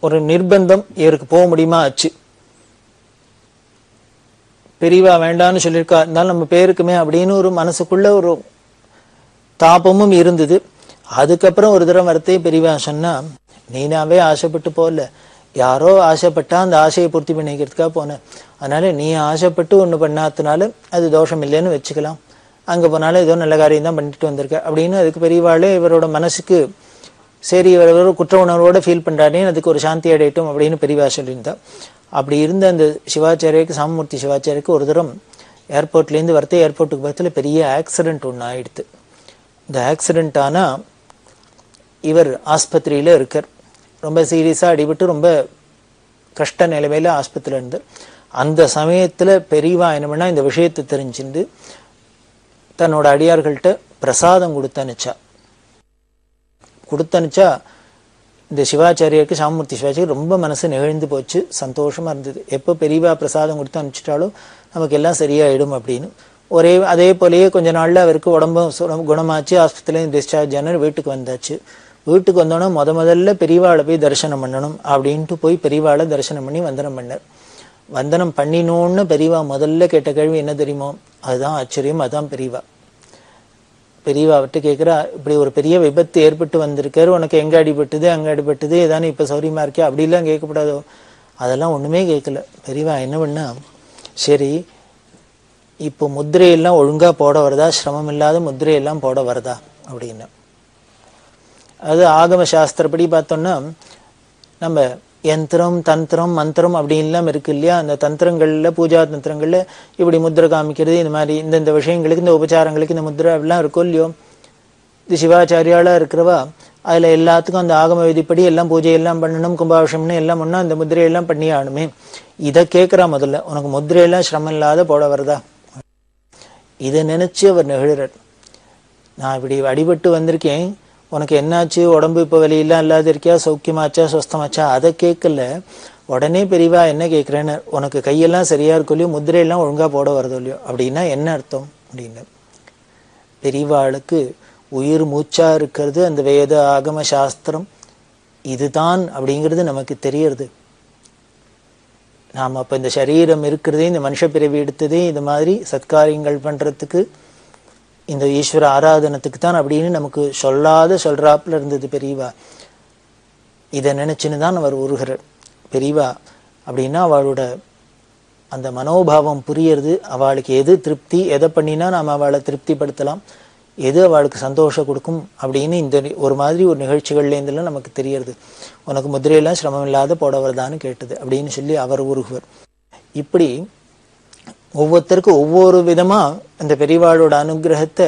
ஒரு நிர்பந்தம் இவருக்கு போக முடியுமா ஆச்சு. பெரியவா வேண்டான்னு சொல்லியிருக்கா, இருந்தாலும் நம்ம பேருக்குமே அப்படின்னு ஒரு மனசுக்குள்ள ஒரு தாபமும் இருந்தது. அதுக்கப்புறம் ஒரு தடவை வரத்தே பெரியவா சொன்னா, நீனாவே ஆசைப்பட்டு போகல, யாரோ ஆசைப்பட்டா அந்த ஆசையை பூர்த்தி பண்ணிக்கிறதுக்காக போனேன், அதனால நீ ஆசைப்பட்டு ஒண்ணு பண்ணாதனால அது தோஷம் இல்லைன்னு வச்சுக்கலாம், அங்க போனாலும் ஏதோ நல்ல காரியம் தான் பண்ணிட்டு வந்திருக்க அப்படின்னு. அதுக்கு பெரியவாளே இவரோட மனசுக்கு சரி, இவர் குற்ற உணர்வோட ஃபீல் பண்றானே, அதுக்கு ஒரு சாந்தி அடையட்டும் அப்படின்னு பெரியவா சொல்லியிருந்தா. அப்படி இருந்த அந்த சிவாச்சாரியருக்கு, சாமூர்த்தி சிவாச்சாரியருக்கு ஒரு தரம் ஏர்போர்ட்லேருந்து வரத்தே ஏர்போர்ட்டுக்கு பக்கத்தில் பெரிய ஆக்சிடென்ட் ஒன்று ஆயிடுது. இந்த ஆக்சிடென்ட் ஆனா இவர் ஆஸ்பத்திரியில இருக்கார். ரொம்ப சீரியஸா அடிபட்டு ரொம்ப கஷ்ட நிலைமையில ஆஸ்பத்திரியில இருந்தார். அந்த சமயத்துல பெரியவா என்ன பண்ணா, இந்த விஷயத்தை தெரிஞ்சுட்டு தன்னோட அடியார்கள்ட்ட பிரசாதம் கொடுத்தனுச்சா. இந்த சிவாச்சாரியருக்கு, சாமூர்த்தி சிவாச்சாரியர் ரொம்ப மனசு நெகிழ்ந்து போச்சு, சந்தோஷமா இருந்தது. எப்போ பெரியவா பிரசாதம் கொடுத்து அனுப்பிச்சிட்டாலும் நமக்கு எல்லாம் சரியாயிடும் அப்படின்னு. அதே போலயே கொஞ்ச நாள்ல அவருக்கு உடம்பு குணமாச்சு, ஆஸ்பத்திரியில டிஸ்சார்ஜ் ஆன வீட்டுக்கு வந்தாச்சு. வீட்டுக்கு வந்தோன்னா முதல்ல பெரியவாளை போய் தரிசனம் பண்ணணும் அப்படின்ட்டு போய் பெரியவாளை தரிசனம் பண்ணி வந்தனம் பண்ணார். வந்தனம் பண்ணினோன்னு பெரியவா முதல்ல கேட்ட கேள்வி என்ன தெரியுமோ, அதுதான் ஆச்சரியம். அதுதான் பெரியவா விட்டு கேட்கிறா, இப்படி ஒரு பெரிய விபத்து ஏற்பட்டு வந்திருக்காரு, உனக்கு எங்க அடிபட்டுது அங்க அடிபட்டுது, ஏதானே இப்ப சௌரியமா இருக்கே அப்படிலாம் கேட்கக்கூடாதோ. அதெல்லாம் ஒண்ணுமே கேட்கல. பெரியவா என்ன பண்ணா, சரி இப்போ முத்திரையெல்லாம் ஒழுங்கா போட வருதா, சிரமம் இல்லாத முத்திரையெல்லாம் போட வருதா அப்படின்னு. அது ஆகம சாஸ்திரப்படி பார்த்தோம்னா, நம்ம யந்திரம் தந்திரம் மந்திரம் அப்படின்லாம் இருக்கு இல்லையா, அந்த தந்திரங்கள்ல பூஜா தந்திரங்கள்ல இப்படி முத்திரை காமிக்கிறது, இந்த மாதிரி இந்த விஷயங்களுக்கு, இந்த உபச்சாரங்களுக்கு இந்த முத்திரை அப்படிலாம் இருக்கும் இல்லையோ. இது சிவாச்சாரியாலா இருக்கிறவா அதுல எல்லாத்துக்கும் அந்த ஆகம விதிப்படி எல்லாம் பூஜையெல்லாம் பண்ணணும், கும்பாபிஷேகம்னு எல்லாம் பண்ணா அந்த முத்திரையெல்லாம் பண்ணி ஆகணுமே. இதை கேட்கிறா முதல்ல, உனக்கு முத்திரையெல்லாம் சிரமம் இல்லாத போட வருதா. இதை நினைச்சு அவர் நெகிழறார். நான் இப்படி அடிபட்டு வந்திருக்கேன், உனக்கு என்னாச்சு, உடம்பு இப்போ வலியெல்லாம் இல்லாத இருக்கியா, சௌக்கியமாச்சா, சொஸ்தமாச்சா, அதை கேட்கல. உடனே பெரியவா என்ன கேட்கிறேன்னு, உனக்கு கையெல்லாம் சரியா இருக்கும் இல்லையோ, முத்திரையெல்லாம் ஒழுங்கா போட வருதோ இல்லையோ அப்படின்னா என்ன அர்த்தம் அப்படின்னு. பெரியவாளுக்கு உயிர் மூச்சா இருக்கிறது அந்த வேத ஆகம சாஸ்திரம் இதுதான் அப்படிங்கிறது நமக்கு தெரியறது. நாம அப்ப இந்த சரீரம் இருக்கிறதே, இந்த மனுஷ பிறவி எடுத்ததே இந்த மாதிரி சத்காரியங்கள் பண்றதுக்கு, இந்த ஈஸ்வர ஆராதனத்துக்கு தான் அப்படின்னு நமக்கு சொல்றாப்புல இருந்தது பெரியவா. இதை நினைச்சுன்னு தான் அவர் உருகிறார் பெரியவா. அப்படின்னா அவளோட அந்த மனோபாவம் புரியறது. அவளுக்கு எது திருப்தி, எதை பண்ணினா நாம் அவளை திருப்திப்படுத்தலாம், எது அவளுக்கு சந்தோஷம் கொடுக்கும் அப்படின்னு இந்த ஒரு மாதிரி ஒரு நிகழ்ச்சிகள்லேருந்துலாம் நமக்கு தெரியறது. உனக்கு முதிரையெல்லாம் சிரமம் இல்லாத போட வருதான்னு கேட்டது அப்படின்னு சொல்லி அவர் உருகுவர். இப்படி ஒவ்வொருத்தருக்கும் ஒவ்வொரு விதமா அந்த பெரியவாளோட அனுகிரகத்தை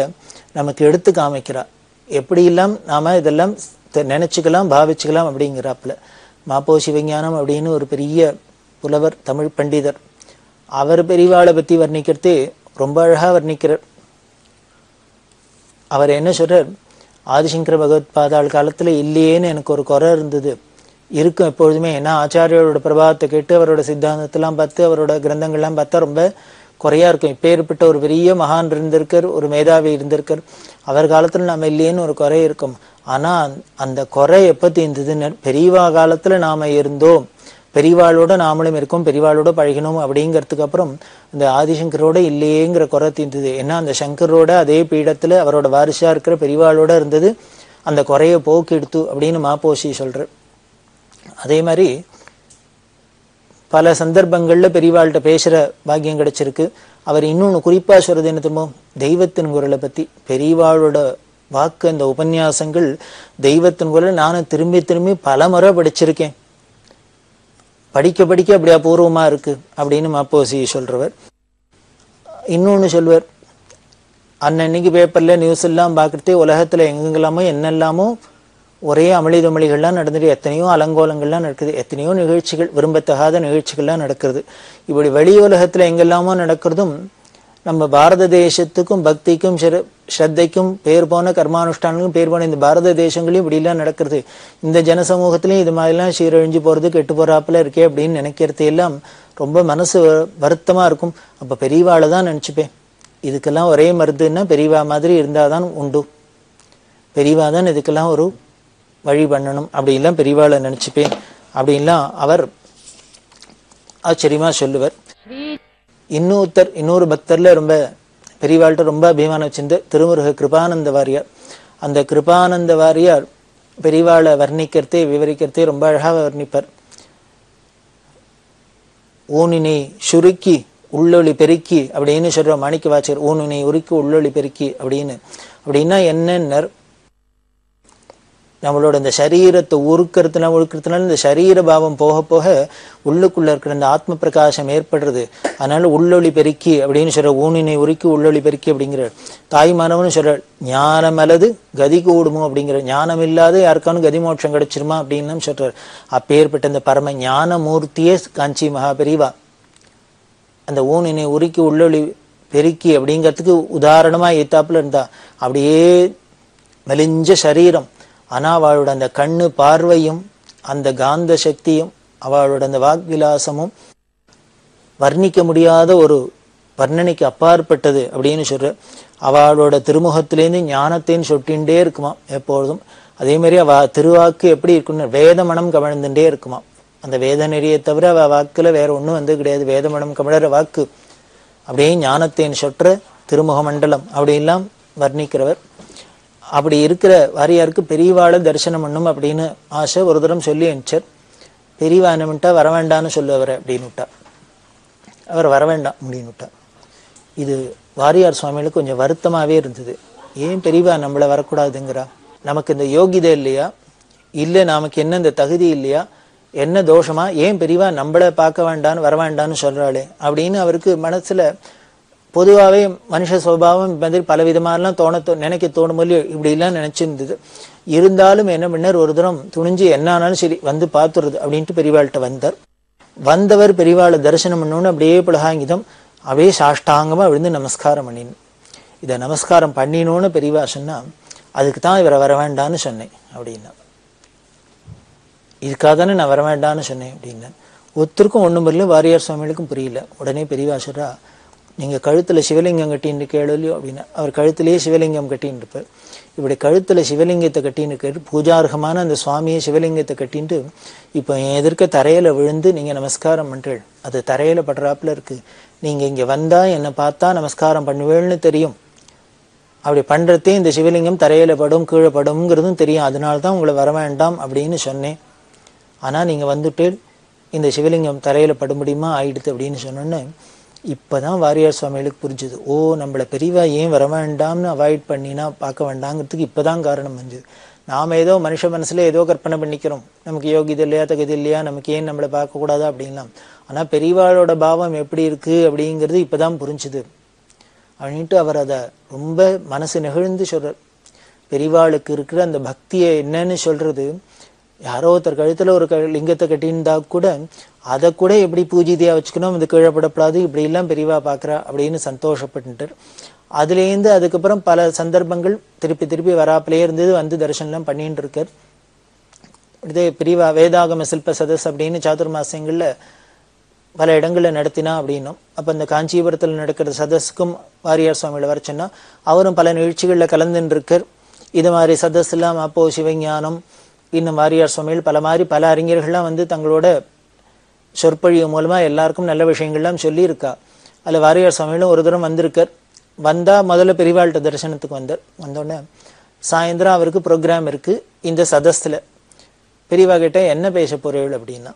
நமக்கு எடுத்து காமிக்கிறார். எப்படியெல்லாம் நாம இதெல்லாம் நினைச்சுக்கலாம், பாவிச்சுக்கலாம் அப்படிங்கிறாப்புல. மாப்போ சிவஞானம் அப்படின்னு ஒரு பெரிய புலவர், தமிழ் பண்டிதர், அவர் பெரியவாளை பத்தி வர்ணிக்கிறதே ரொம்ப அழகா வர்ணிக்கிறார். அவர் என்ன சொல்றார், ஆதிசங்கர பகவத் பாதாள் காலத்துல இல்லையேன்னு எனக்கு ஒரு குறை இருந்தது, இருக்கும் எப்பொழுதுமே. ஏன்னா ஆச்சாரியோட பிரபாவத்தை கேட்டு அவரோட சித்தாந்தத்தெல்லாம் பார்த்து அவரோட கிரந்தங்கள்லாம் பார்த்தா ரொம்ப குறையா இருக்கும். இப்பேற்பட்ட ஒரு பெரிய மகான் இருந்திருக்கார், ஒரு மேதாவி இருந்திருக்கார், அவர் காலத்துல நாம இல்லையேன்னு ஒரு குறை இருக்கும். ஆனா அந்த குறை எப்ப தீர்ந்ததுன்னு, பெரியவா காலத்துல நாம இருந்தோம், பெரியவாளோட நாமளும் இருக்கோம், பெரியவாளோட பழகினோம் அப்படிங்கிறதுக்கு அப்புறம் இந்த ஆதிசங்கரோட இல்லையேங்கிற குறை தீர்ந்தது. ஏன்னா அந்த சங்கரோட அதே பீடத்துல அவரோட வாரிசா இருக்கிற பெரியவாளோட இருந்தது, அந்த குறைய போக்கெடுத்து அப்படின்னு மாப்போசி சொல்ற. அதே மாதிரி பல சந்தர்ப்பங்கள்ல பெரியவாள்கிட்ட பேசுற பாக்கியம் கிடைச்சிருக்கு. அவர் இன்னொன்னு குறிப்பா சொல்றது என்ன தெரியுமோ, தெய்வத்தின் குரலை பத்தி. பெரியவாளோட வாக்கு, அந்த உபன்யாசங்கள் தெய்வத்தின் குரல் நானும் திரும்பி திரும்பி பல முறை படிச்சிருக்கேன். படிக்க படிக்க அப்படியே அபூர்வமா இருக்கு அப்படின்னு மாப்போசி சொல்றவர். இன்னொன்னு சொல்வார், அன்னன்னைக்கு பேப்பர்ல நியூஸ் எல்லாம் பார்க்கறதே உலகத்துல எங்கெல்லாமோ என்னெல்லாமோ ஒரே அமளிதமளிகள்லாம் நடந்துட்டு, எத்தனையோ அலங்கோலங்கள்லாம் நடக்குது, எத்தனையோ நிகழ்ச்சிகள், விரும்பத்தகாத நிகழ்ச்சிகள்லாம் நடக்கிறது. இப்படி வெளி உலகத்துல எங்கெல்லாமோ நடக்கிறதும் நம்ம பாரத தேசத்துக்கும் பக்திக்கும் ஸ்ரத்தைக்கும் பேர் போன கர்மானுஷ்டானுக்கும் பேர் போன இந்த பாரத தேசங்களையும் இப்படிலாம் நடக்கிறது. இந்த ஜனசமூகத்திலையும் இது மாதிரிலாம் சீரழிஞ்சு போறது, கெட்டு போறாப்புல இருக்கே அப்படின்னு நினைக்கிறது எல்லாம் ரொம்ப மனசு வருத்தமா இருக்கும். அப்ப பெரியவாளை தான் நினைச்சுப்பேன். இதுக்கெல்லாம் ஒரே மருந்துன்னா பெரியவா மாதிரி இருந்தாதான் உண்டு, பெரியவா தான் இதுக்கெல்லாம் ஒரு வழி பண்ணணும் அப்படின்லாம் பெரியவாளை நினைச்சுப்பேன் அப்படின்லாம் அவர் ஆச்சரியமா சொல்லுவார். இன்னொரு பக்தர்ல ரொம்ப பெரியவாள்கிட்ட ரொம்ப அபிமானம் வச்சிருந்த திருமுருக கிருபானந்த வாரியார். அந்த கிருபானந்த வாரியார் பெரியவாளை வர்ணிக்கிறதே விவரிக்கிறதே ரொம்ப அழகாக வர்ணிப்பார். ஊனினை சுருக்கி உள்ளொளி பெருக்கி அப்படின்னு சொல்ற மாணிக்க வாச்சகர். ஊனினை உருக்கி உள்ளொளி பெருக்கி அப்படின்னா என்னன்னர், நம்மளோட இந்த சரீரத்தை உருக்கிறதுனால இந்த சரீர பாவம் போக போக உள்ளுக்குள்ள இருக்கிற இந்த ஆத்ம பிரகாசம் ஏற்படுறது. அதனால உள்ளொளி பெருக்கி அப்படின்னு சொல்ற, ஊனினை உருக்கி உள்ளொளி பெருக்கி அப்படிங்கிற. தாய்மானவனு சொல்ற, ஞானம் அல்லது கதி கூடுமோ அப்படிங்கிற, ஞானம் இல்லாத யாருக்கானும் கதி மோட்சம் கிடைச்சிருமா அப்படின்னு சொல்றார். அப்பேற்பட்ட இந்த பரம ஞான மூர்த்தியே காஞ்சி மகாபெரிவா அந்த ஊனினை உருக்கி உள்ளொளி பெருக்கி அப்படிங்கிறதுக்கு உதாரணமா ஏத்தாப்புல இருந்தா. அப்படியே மெலிஞ்ச சரீரம், ஆனா அவளோட அந்த கண்ணு பார்வையும் அந்த காந்த சக்தியும் அவளோட அந்த வாக்விலாசமும் வர்ணிக்க முடியாத ஒரு வர்ணனைக்கு அப்பாற்பட்டது அப்படின்னு சொல்ற. அவளோட திருமுகத்திலேருந்து ஞானத்தையும் சொட்டின்ண்டே இருக்குமா எப்பொழுதும். அதே மாதிரி அவ திருவாக்கு எப்படி இருக்குன்னு வேதமனம் கமழ்ந்துட்டே இருக்குமா. அந்த வேத நெறியை தவிர அவ வாக்குல வேற ஒண்ணும் வந்து கிடையாது. வேதமனம் கமழற வாக்கு, அப்படியே ஞானத்தையும் சொற்ற திருமுக மண்டலம் அப்படின்லாம் வர்ணிக்கிறவர். அப்படி இருக்கிற வாரியாருக்கு பெரியவாளை தரிசனம் பண்ணும் அப்படின்னு ஆசை. ஒரு தரம் சொல்லி அனுப்பிச்சார். பெரியவா என்ன பண்ணிட்டா, வரவேண்டான்னு சொல்லுவார் அப்படின்னு விட்டா. அவர் வரவேண்டாம் அப்படின்னு விட்டா. இது வாரியார் சுவாமிகளுக்கு கொஞ்சம் வருத்தமாவே இருந்தது. ஏன் பெரியவா நம்மள வரக்கூடாதுங்கிறா? நமக்கு இந்த யோகிதை இல்லையா, இல்லை நமக்கு என்ன இந்த தகுதி இல்லையா, என்ன தோஷமா, ஏன் பெரியவா நம்மள பார்க்க வேண்டான்னு வர வேண்டான்னு சொல்றாளே அப்படின்னு அவருக்கு மனசுல பொதுவாகவே மனுஷ சுபாவம் மாதிரி பலவிதமானலாம் நினைக்க தோணும் போது இப்படிலாம் நினைச்சிருந்தது. இருந்தாலும் என்ன பண்ணார், ஒரு தரம் துணிஞ்சு என்ன ஆனாலும் சரி வந்து பார்த்துருது அப்படின்ட்டு பெரியவாள்கிட்ட வந்தார். வந்தவர் பெரியவாளை தரிசனம் பண்ணோன்னு அப்படியே புலகாங்கிதம் அப்படியே சாஷ்டாங்கமா விழுந்து நமஸ்காரம் பண்ணினு. இதை நமஸ்காரம் பண்ணினோன்னு பெரியவா சொன்னா, அதுக்கு தான் இவரை வர வேண்டான்னு சொன்னேன் அப்படின்னா. இதுக்காக தானே நான் வர வேண்டான்னு சொன்னேன் அப்படின்னா. ஒருத்தருக்கும் ஒன்றும் புரியல, வாரியார் சுவாமிகளுக்கும் புரியல. உடனே பெரியவா சொல்றா, நீங்க கழுத்துல சிவலிங்கம் கட்டின்னு கேளலையோ அப்படின்னா. அவர் கழுத்திலேயே சிவலிங்கம் கட்டின்னு இருப்பார். இப்படி கழுத்துல சிவலிங்கத்தை கட்டின்னு கேட்டு பூஜார்கமான அந்த சுவாமியை சிவலிங்கத்தை கட்டின்ட்டு இப்போ என் எதிர்க்க தரையில விழுந்து நீங்க நமஸ்காரம் பண்றீள். அது தரையில படுறாப்புல இருக்கு. நீங்க இங்க வந்தா என்னை பார்த்தா நமஸ்காரம் பண்ணுவேள்னு தெரியும். அப்படி பண்றதே இந்த சிவலிங்கம் தரையில படும் கீழே படும்ங்கிறதும் தெரியும். அதனால்தான் உங்களை வர வேண்டாம் அப்படின்னு சொன்னேன். ஆனா நீங்க வந்துட்டு இந்த சிவலிங்கம் தரையில பட முடியுமா ஆயிடுது அப்படின்னு சொன்னோன்னு இப்பதான் வாரியார் சுவாமிகளுக்கு புரிஞ்சுது. ஓ, நம்மள பெரியவா ஏன் வர வேண்டாம்னு அவாய்ட் பண்ணினா பார்க்க வேண்டாங்கிறதுக்கு இப்பதான் காரணம் வந்துது. நாம ஏதோ மனுஷ மனசுல ஏதோ கற்பனை பண்ணிக்கிறோம், நமக்கு யோகிதை இல்லையா தகுதி இல்லையா, நமக்கு ஏன் நம்மளை பார்க்க கூடாதா அப்படின்லாம். ஆனா பெரியவாளோட பாவம் எப்படி இருக்கு அப்படிங்கிறது இப்பதான் புரிஞ்சுது அப்படின்ட்டு அவர் அதை ரொம்ப மனசு நெகிழ்ந்து சொல்றார். பெரியவாளுக்கு இருக்கிற அந்த பக்தியை என்னன்னு சொல்றது, யாரோ ஒருத்தர் கழுத்துல ஒரு லிங்கத்தை கட்டியிருந்தா கூட அதை கூட எப்படி பூஜிதையா வச்சுக்கணும், அது கீழப்படப்படாது, இப்படி எல்லாம் பெரியவா பாக்குறா அப்படின்னு சந்தோஷப்பட்டுட்டார். அதுலேருந்து அதுக்கப்புறம் பல சந்தர்ப்பங்கள் திருப்பி திருப்பி வராப்பிலே இருந்தது, வந்து தரிசனம் பண்ணிட்டு இருக்கார். இதே பெரியவா வேதாகம சில்ப சதஸ் அப்படின்னு சாதுர்மாசியங்கள்ல பல இடங்கள்ல நடத்தினா அப்படின்னும். அப்ப இந்த காஞ்சிபுரத்துல நடக்கிற சதஸுக்கும் வாரியார் சுவாமிகளை வர சொன்னா அவரும் பல நிகழ்ச்சிகள்ல கலந்துட்டு இருக்கார். இது மாதிரி சதஸ் எல்லாம் அப்போ சிவஞானம் இன்னும் வாரியார் சுவாமிகள் பல அறிஞர்கள்லாம் வந்து தங்களோட சொற்பொழிவு மூலமா எல்லாருக்கும் நல்ல விஷயங்கள்லாம் சொல்லியிருக்கா. அதில் வாரியார் சுவாமிகளும் ஒரு தரம் வந்திருக்கார். வந்தா முதல்ல பெரியவாள்கிட்ட தரிசனத்துக்கு வந்தார். வந்தோடனே சாயந்தரம் அவருக்கு ப்ரோக்ராம் இருக்கு இந்த சதஸ்தில். பெரியவா கிட்ட என்ன பேச போறீள் அப்படின்னா,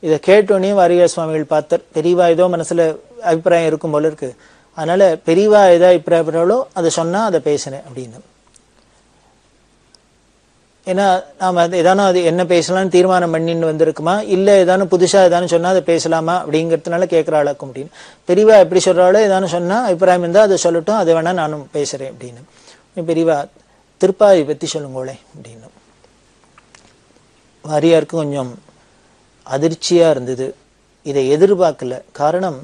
இதை கேட்டோடனே வாரியார் சுவாமிகள் பார்த்தார். பெரியவா ஏதோ மனசுல அபிப்பிராயம் இருக்கும் போல இருக்கு, அதனால பெரியவா ஏதோ அபிப்பிராயப்படுறாளோ அதை சொன்னா அதை பேசினேன் அப்படின்னு. ஏன்னா நாம ஏதானும் அது என்ன பேசலாம்னு தீர்மானம் பண்ணின்னு வந்திருக்குமா, இல்ல ஏதானும் புதுசா ஏதானும் சொன்னா அதை பேசலாமா அப்படிங்கிறதுனால கேட்கறாளாக்கும் அப்படின்னு. பெரியவா எப்படி சொல்றாளோ ஏதானும் சொன்னா அபிப்பிராயம் இருந்தா அதை சொல்லட்டும், அதை வேணா நானும் பேசுறேன் அப்படின்னு. பெரியவா திருப்பாவை பத்தி சொல்லுங்களே அப்படின்னு. வாரியாருக்கு கொஞ்சம் அதிர்ச்சியா இருந்தது, இதை எதிர்பார்க்கல. காரணம்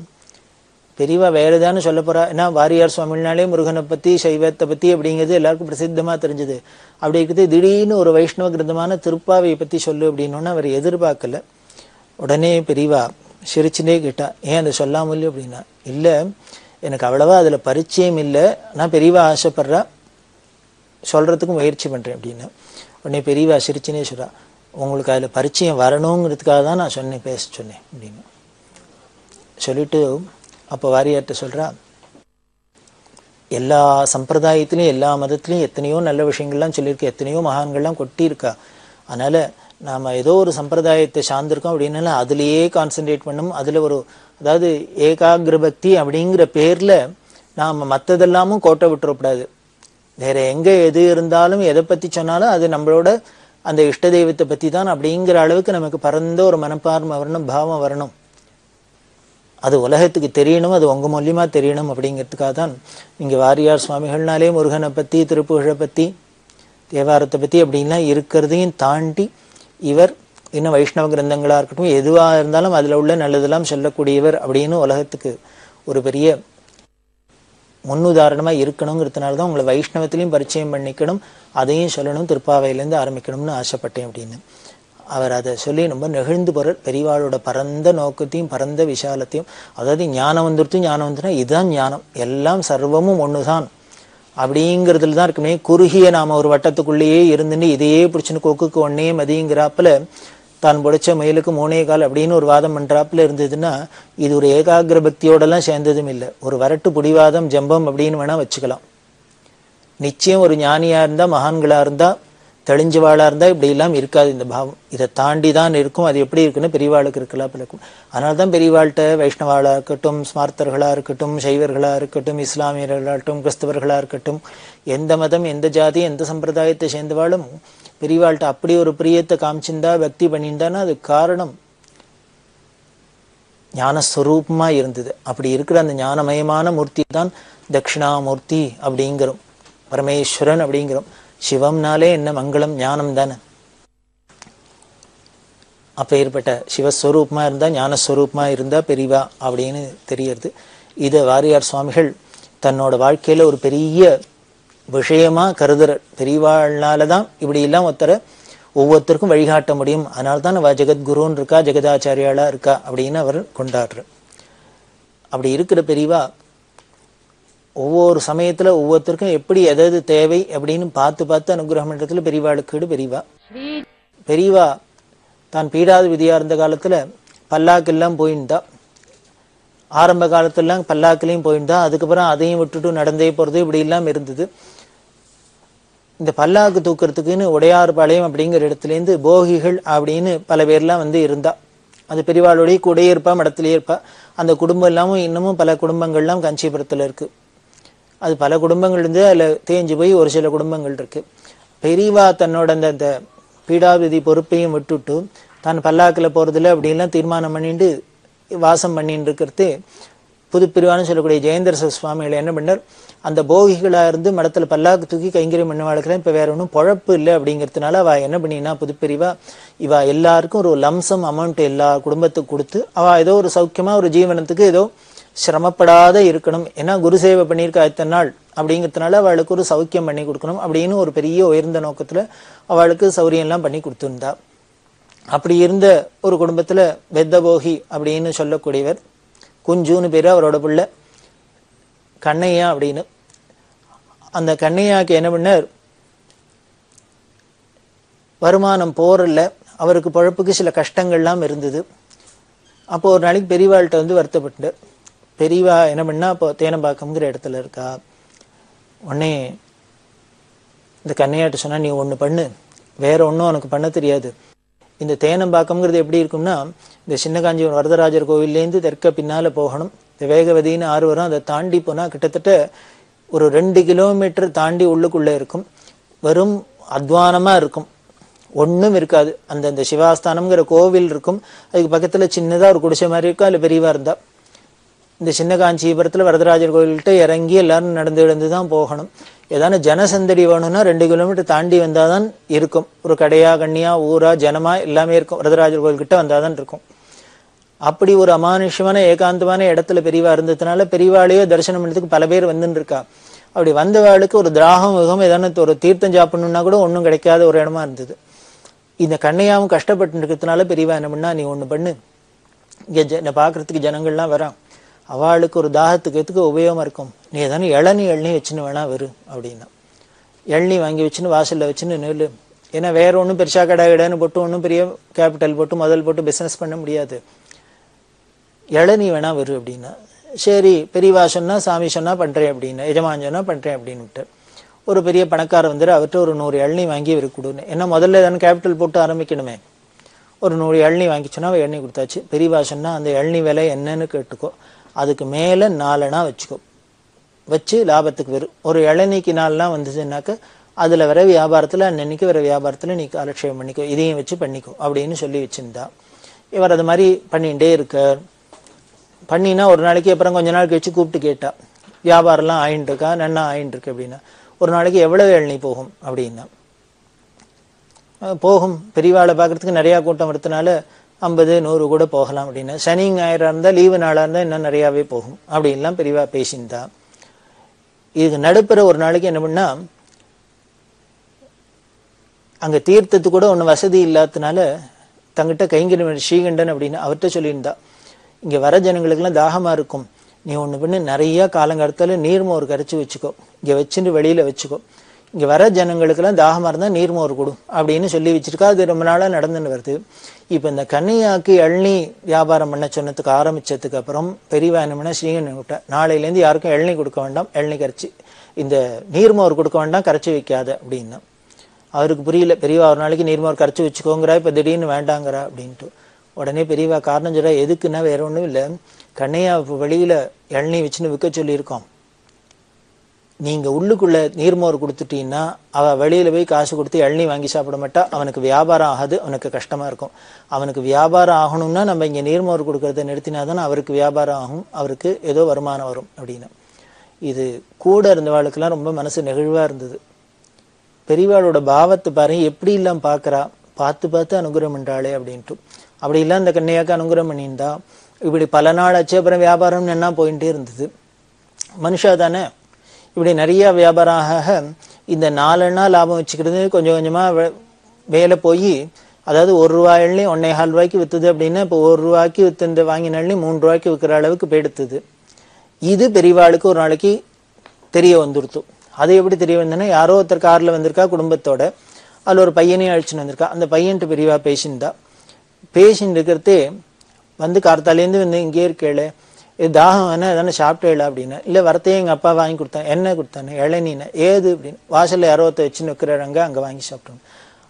பெரியவா வேற ஏதானு சொல்ல போறா. ஏன்னா வாரியார் சுவாமினாலே முருகனை பத்தி சைவத்தை பத்தி அப்படிங்கிறது எல்லாருக்கும் பிரசித்தமா தெரிஞ்சது. அப்படி இருக்கிறது திடீர்னு ஒரு வைஷ்ணவ கிரந்தமான திருப்பாவையை பத்தி சொல்லு அப்படின்னோன்னு அவர் எதிர்பார்க்கல. உடனே பெரியவா சிரிச்சுனே கேட்டா, ஏன் அதை சொல்லாமல்லு அப்படின்னா, இல்ல எனக்கு அவ்வளவா அதுல பரிச்சயம் இல்லை, நான் பெரியவா ஆசைப்படுறா சொல்றதுக்கு முயற்சி பண்றேன் அப்படின்னு. உடனே பெரியவா சிரிச்சுனே சொல்றா, உங்களுக்கு அதுல பரிச்சயம் வரணுங்கிறதுக்காக தான் நான் சொன்னேன், பேச சொன்னேன் அப்படின்னு சொல்லிட்டு அப்போ வாரியார்ட்ட சொல்றா, எல்லா சம்பிரதாயத்திலையும் எல்லா மதத்திலையும் எத்தனையோ நல்ல விஷயங்கள்லாம் சொல்லியிருக்கா, எத்தனையோ மகான்கள்லாம் கொட்டியிருக்கா. அதனால நாம ஏதோ ஒரு சம்பிரதாயத்தை சார்ந்திருக்கோம் அப்படின்னால அதுலேயே கான்சென்ட்ரேட் பண்ணணும். அதுல ஒரு அதாவது ஏகாகிர பக்தி அப்படிங்கிற பேர்ல நாம மற்றதெல்லாமும் கோட்டை விட்டுறக்கூடாது. வேற எங்க எது இருந்தாலும் எதை பத்தி சொன்னாலும் அது நம்மளோட அந்த இஷ்ட தெய்வத்தை பத்தி தான் அப்படிங்கிற அளவுக்கு நமக்கு பரந்த ஒரு மனப்பான்மை வரணும், பாவம் வரணும். அது உலகத்துக்கு தெரியணும், அது உங்க மூலியமா தெரியணும் அப்படிங்கிறதுக்காக தான் இங்க வாரியார் சுவாமிகள்னாலே முருகனை பத்தி திருப்புகழை பத்தி தேவாரத்தை பத்தி அப்படின்லாம் இருக்கிறதையும் தாண்டி இவர் இன்னும் வைஷ்ணவ கிரந்தங்களா இருக்கட்டும் எதுவா இருந்தாலும் அதுல உள்ள நல்லதெல்லாம் சொல்லக்கூடியவர் அப்படின்னு உலகத்துக்கு ஒரு பெரிய முன்னுதாரணமா இருக்கணுங்கிறதுனாலதான் உங்களை வைஷ்ணவத்திலையும் பரிச்சயம் பண்ணிக்கணும், அதையும் சொல்லணும், திருப்பாவையிலேருந்து ஆரம்பிக்கணும்னு ஆசைப்பட்டேன் அப்படின்னு. அவர் அதை சொல்லி ரொம்ப நெகிழ்ந்து போறார். பெரியவாளோட பரந்த நோக்கத்தையும் பரந்த விசாலத்தையும், அதாவது ஞானம் வந்துருச்சுன்னா இதுதான் ஞானம், எல்லாம் சர்வமும் ஒண்ணுதான் அப்படிங்கிறதுல தான் இருக்குமே. குறுகிய நாம ஒரு வட்டத்துக்குள்ளேயே இருந்துட்டு இதையே பிடிச்சுன்னு கொக்குக்கு ஒன்னே மதிங்கிறாப்புல தான் பிடிச்ச மயிலுக்கு 3 கால் அப்படின்னு ஒரு வாதம் பண்றாப்புல இருந்ததுன்னா இது ஒரு ஏகாகிர பக்தியோடலாம் சேர்ந்ததும் இல்லை, ஒரு வரட்டு புடிவாதம் ஜம்பம் அப்படின்னு வேணா வச்சுக்கலாம். நிச்சயம் ஒரு ஞானியா இருந்தா மகான்களா இருந்தா தெளிஞ்சவாளா இருந்தா இப்படி எல்லாம் இருக்காது இந்த பாவம், இதை தாண்டி தான் இருக்கும். அது எப்படி இருக்குன்னு பெரியவாளுக்கு இருக்கலாம் இருக்கும். அதனால்தான் பெரியவாள்கிட்ட வைஷ்ணவாளா இருக்கட்டும், ஸ்மார்த்தர்களா இருக்கட்டும், சைவர்களா இருக்கட்டும், இஸ்லாமியர்களா இருக்கட்டும், கிறிஸ்தவர்களா இருக்கட்டும், எந்த மதம் எந்த ஜாதி எந்த சம்பிரதாயத்தை சேர்ந்தவாளும் பெரியவாள்கிட்ட அப்படி ஒரு பிரியத்தை காமிச்சிருந்தா பக்தி பண்ணியிருந்தான்னா அது காரணம் ஞானஸ்வரூபமா இருந்தது. அப்படி இருக்கிற அந்த ஞானமயமான மூர்த்தி தான் தட்சிணாமூர்த்தி அப்படிங்கிறோம், பரமேஸ்வரன் அப்படிங்கிறோம். சிவம்னாலே என்ன மங்களம், ஞானம் தானே. அப்ப ஏற்பட்ட சிவஸ்வரூபமா இருந்தா ஞானஸ்வரூபமா இருந்தா பெரியவா அப்படின்னு தெரியறது. இதை வாரியார் சுவாமிகள் தன்னோட வாழ்க்கையில ஒரு பெரிய விஷயமா கருதுற. பெரியவாள்னாலதான் இப்படி எல்லாம் ஒவ்வொருத்தருக்கும் வழிகாட்ட முடியும், அதனால்தான் அவ ஜெகத்குருன்னு இருக்கா, ஜெகதாச்சாரியாளா இருக்கா அப்படின்னு அவர் கொண்டாடுற. அப்படி இருக்கிற பெரியவா ஒவ்வொரு சமயத்துல ஒவ்வொருத்தருக்கும் எப்படி எதாவது தேவை அப்படின்னு பார்த்து பார்த்து அனுகிரகம் பண்றதுல பெரியவாளுக்கு பெரியவா தான் பீடாத விதியா இருந்த காலத்துல பல்லாக்கெல்லாம் போயிருந்தா. ஆரம்ப காலத்துலாம் பல்லாக்கிலையும் போயிருந்தா, அதுக்கப்புறம் அதையும் விட்டுட்டு நடந்தே போறது இப்படி எல்லாம் இருந்தது. இந்த பல்லாக்கு தூக்கிறதுக்குன்னு உடையார்பாளையம் அப்படிங்கிற இடத்துல இருந்து போகிகள் அப்படின்னு பல பேர்லாம் இருந்தா. அது பெரியவாளுடைய கூடயே இருப்பா, மடத்திலேயே இருப்பா. அந்த குடும்பம் எல்லாமும் இன்னமும் பல குடும்பங்கள்லாம் காஞ்சிபுரத்துல இருக்கு. அது பல குடும்பங்கள் இருந்து அதுல தேஞ்சு போய் ஒரு சில குடும்பங்கள் இருக்கு. பெரியவா தன்னோட அந்த பீடாவிதி பொறுப்பையும் விட்டுட்டு தான் பல்லாக்குல போறதில்ல அப்படின்லாம் தீர்மானம் பண்ணிட்டு வாசம் பண்ணிட்டு இருக்கிறது புதுப்பிரிவான்னு சொல்லக்கூடிய ஜெயேந்திர சுவாமிகளை என்ன பண்ணார், அந்த போகிகளா இருந்து மடத்துல பல்லாக்கு தூக்கி கைங்கரியம் பண்ணவாளுக்கெல்லாம் இப்ப வேற ஒன்றும் பொழப்பு இல்லை அப்படிங்கிறதுனால அவ என்ன பண்ணினா புதுப்பிரிவா இவ எல்லாருக்கும் ஒரு லம்சம் அமௌண்ட் எல்லா குடும்பத்துக்கு கொடுத்து அவ ஏதோ ஒரு சௌக்கியமா ஒரு ஜீவனத்துக்கு ஏதோ சிரமப்படாத இருக்கணும், ஏன்னா குரு சேவை பண்ணியிருக்கா இத்தனை நாள் அப்படிங்கிறதுனால அவளுக்கு ஒரு சௌக்கியம் பண்ணி கொடுக்கணும் அப்படின்னு ஒரு பெரிய உயர்ந்த நோக்கத்துல அவளுக்கு சௌரியம் எல்லாம் பண்ணி கொடுத்துருந்தா. அப்படி இருந்த ஒரு குடும்பத்துல வெத்தபோகி அப்படின்னு சொல்லக்கூடியவர், குஞ்சுன்னு பேரு அவரோட பிள்ளை, கண்ணையா அப்படின்னு. அந்த கண்ணையாக்கு என்ன பண்ணார், வருமானம் போறல, அவருக்கு பொழப்புக்கு சில கஷ்டங்கள்லாம் இருந்தது. அப்போ ஒரு நாளைக்கு பெரியவாள்கிட்ட வந்து வருத்தப்பட்டு, பெரியவா என்ன பண்ணா, இப்போ தேனம்பாக்கம்ங்கிற இடத்துல இருக்கா. உடனே இந்த கண்ணையாட்ட சொன்னா, நீ ஒன்று பண்ணு, வேற ஒன்றும் உனக்கு பண்ண தெரியாது. இந்த தேனம்பாக்கம்ங்கிறது எப்படி இருக்கும்னா, இந்த சின்ன காஞ்சிபுரம் வரதராஜர் கோவில்லேருந்து தெற்க பின்னால போகணும். இந்த வேகவதின்னு ஆறு வரும், அதை தாண்டி போனா கிட்டத்தட்ட ஒரு 2 கிலோமீட்டர் தாண்டி உள்ளுக்குள்ளே இருக்கும். வெறும் அத்வானமா இருக்கும், ஒன்றும் இருக்காது. அந்த சிவாஸ்தானம்ங்கிற கோவில் இருக்கும், அதுக்கு பக்கத்துல சின்னதா ஒரு குடிசை மாதிரி இருக்கும், அதுல பெரியவா இருந்தா. இந்த சின்ன காஞ்சிபுரத்துல வரதராஜர் கோவில்கிட்ட இறங்கி எல்லாரும் நடந்து தான் போகணும். ஏதான ஜனசந்தடி வேணும்னா 2 கிலோமீட்டர் தாண்டி வந்தாதான் இருக்கும். ஒரு கடையா கண்ணியா ஊரா ஜனமா எல்லாமே இருக்கும். வரதராஜர் கோவில் வந்தாதான் இருக்கும். அப்படி ஒரு அமானுஷ்யமான ஏகாந்தமான இடத்துல பெரியவா இருந்ததுனால பெரியவாளையோ தரிசனம் பண்ணதுக்கு பல பேர் வந்துன்னு இருக்கா. அப்படி வந்தவாளுக்கு ஒரு திராகம் முகம் ஏதான ஒரு தீர்த்தம் சாப்பிடணும்னா கூட ஒன்றும் கிடைக்காத ஒரு இடமா இருந்தது. இந்த கண்ணையாவும் கஷ்டப்பட்டு இருக்கிறதுனால பெரியவா என்ன பண்ணா, நீ ஒண்ணு பண்ணு, இங்க பாக்குறதுக்கு ஜனங்கள்லாம் வரான், அவளுக்கு ஒரு தாகத்துக்கு எதுக்கு உபயோகமா இருக்கும், நீ ஏதானே இளநீ வச்சுன்னு வேணா வரு அப்படின்னா. இளநீ வாங்கி வச்சுன்னு வாசல்ல வச்சுன்னு நெல்லு. ஏன்னா வேற ஒன்றும் பெருசா கடைன்னு போட்டு ஒன்றும் பெரிய கேபிட்டல் போட்டு முதல் போட்டு பிசினஸ் பண்ண முடியாது. இளநீ வேணா வரு அப்படின்னா. சரி, பெரியவா சொன்னா சாமி சொன்னா பண்றேன் அப்படின்னு, எஜமான் சொன்னா பண்றேன் அப்படின்னு விட்டு ஒரு பெரிய பணக்காரர் வந்துட்டு அவர்கிட்ட ஒரு 100 இளநீ வாங்கி இவருக்கு கொடுன்னு. ஏன்னா முதல்ல ஏதாவது கேபிட்டல் போட்டு ஆரம்பிக்கணுமே. ஒரு 100 இளநீ வாங்கி சொன்னா அவ இளநீ கொடுத்தாச்சு. பெரியவா சொன்னா அந்த இளநீ விலை என்னன்னு கேட்டுக்கோ, அதுக்கு மேல 4 அணா வச்சுக்கோ, வச்சு லாபத்துக்கு வரும். ஒரு இளநீக்கு 4 வந்துச்சுன்னாக்க அதுல வர வியாபாரத்துல அன்னைக்கு வர வியாபாரத்துல நீ காலட்சேபம் பண்ணிக்கோ, இதையும் வச்சு பண்ணிக்கோ அப்படின்னு சொல்லி வச்சிருந்தா. இவர் அது மாதிரி பண்ணிகிட்டே இருக்கார். பண்ணினா ஒரு நாளைக்கு அப்புறம் கொஞ்ச நாள் கழிச்சு கூப்பிட்டு கேட்டா, வியாபாரம்லாம் ஆயின்னு இருக்கா, நன்னா ஆயின்னு இருக்கு அப்படின்னா. ஒரு நாளைக்கு எவ்வளவு இளநீ போகும் அப்படின்னா. போகும், பெரியவாளை பார்க்கறதுக்கு நிறைய கூட்டம் வரதுனால 50 100 கூட போகலாம் அப்படின்னா. சனி ஞாயிறா இருந்தா லீவு நாளா இருந்தா இன்னும் நிறையாவே போகும் அப்படின்லாம் பெரியவா பேசியிருந்தா. இதுக்கு நடுப்புற ஒரு நாளைக்கு என்ன பண்ணா, அங்க தீர்த்தத்து கூட ஒன்றும் வசதி இல்லாததுனால தங்கிட்ட கைங்கரி ஸ்ரீகண்டன் அப்படின்னு அவர்கிட்ட சொல்லியிருந்தா, இங்க வர ஜனங்களுக்கெல்லாம் தாகமா இருக்கும், நீ ஒண்ணு பண்ணு, நிறைய காலங்காலத்துல நீர்மோர் கரைச்சி வச்சுக்கோ, இங்க வச்சுட்டு வெளியில வச்சுக்கோ, இங்க வர ஜனங்களுக்கெல்லாம் தாகமா இருந்தா நீர்மோர் கொடு அப்படின்னு சொல்லி வச்சிருக்கா. அது ரொம்ப நாளா நடந்துன்னு வருது. இப்ப இந்த கன்னியாக்கு இளநீ வியாபாரம் பண்ண சொன்னதுக்கு ஆரம்பிச்சதுக்கு அப்புறம் பெரியவா என்ன பண்ணா, ஸ்ரீகண்டன் விட்டா, நாளையில இருந்து யாருக்கும் இளநீ கொடுக்க வேண்டாம், இளநீ கரைச்சி இந்த நீர்மோர் கொடுக்க வேண்டாம், கரைச்சி வைக்காத அப்படின்னா. அவருக்கு புரியல, பெரியவா ஒரு நாளைக்கு நீர்மோர் கரைச்சி வச்சுக்கோங்கிறா, இப்ப திடீர்னு வேண்டாங்கிறா அப்படின்ட்டு. உடனே பெரியவா காரணம் சொல்றா, எதுக்குன்னா வேற ஒண்ணும் இல்லை, கண்ணையா வெளியில இளநீ வச்சுன்னு விற்க சொல்லியிருக்கோம், நீங்க உள்ளுக்குள்ள நீர்மோர் கொடுத்துட்டீங்கன்னா அவ வெளியில போய் காசு கொடுத்து இளநீ வாங்கி சாப்பிட மாட்டா, அவனுக்கு வியாபாரம் ஆகாது, அவனுக்கு கஷ்டமா இருக்கும். அவனுக்கு வியாபாரம் ஆகணும்னா நம்ம இங்க நீர்மோர் கொடுக்கறத நிறுத்தினாதான் அவருக்கு வியாபாரம் ஆகும், அவருக்கு ஏதோ வருமானம் வரும் அப்படின்னு. இது கூட இருந்தவாளுக்கெல்லாம் ரொம்ப மனசு நெகிழ்வா இருந்தது. பெரியவாளோட பாவத்தை பாருங்க, எப்படி எல்லாம் பாக்குறா, பார்த்து அனுகிரகம் பண்றாளே அப்படின்ட்டு. அப்படி இல்ல இந்த கண்ணையாக்கு அனுகிரகம் பண்ணியிருந்தா இப்படி பல நாள் ஆச்சு. அப்புறம் வியாபாரம் என்ன போயிட்டே இருந்தது. மனுஷா தானே, இப்படி நிறைய வியாபாரம் ஆக இந்த 4 அணா லாபம் வச்சுக்கிறது கொஞ்சம் கொஞ்சமா வேலை போய், அதாவது 1 ரூபாய் இளநீ 1.25 ரூபாய்க்கு வித்துது அப்படின்னா இப்போ 1 ரூபாய்க்கு வித்து இந்த வாங்கின இளநீ 3 ரூபாய்க்கு விற்கிற அளவுக்கு போயிடுத்துது. இது பெரியவாளுக்கு ஒரு நாளைக்கு தெரிய வந்துடுத்து. அது எப்படி தெரிய வந்ததுன்னா, யாரோ ஒருத்தர் கார்ல வந்திருக்கா குடும்பத்தோட, அதுல ஒரு பையனையும் அழிச்சுன்னு வந்திருக்கா. அந்த பையன்ட்டு பெரியவா பேசியிருந்தா. பேசின்னு இருக்கிறதே வந்து கார்த்தாலேருந்து வந்து இங்கே இருக்கேளே, இது தாகம் வேணா எதானே சாப்பிட்டேளா அப்படின்னா. இல்ல வரத்தையே எங்க அப்பா வாங்கி கொடுத்தான். என்ன கொடுத்தானே? இளநீன. ஏது அப்படின்னு. வாசல்ல யாரோ ஒருத்த வச்சு நிற்கிறாங்க, அங்க வாங்கி சாப்பிட்டோம்.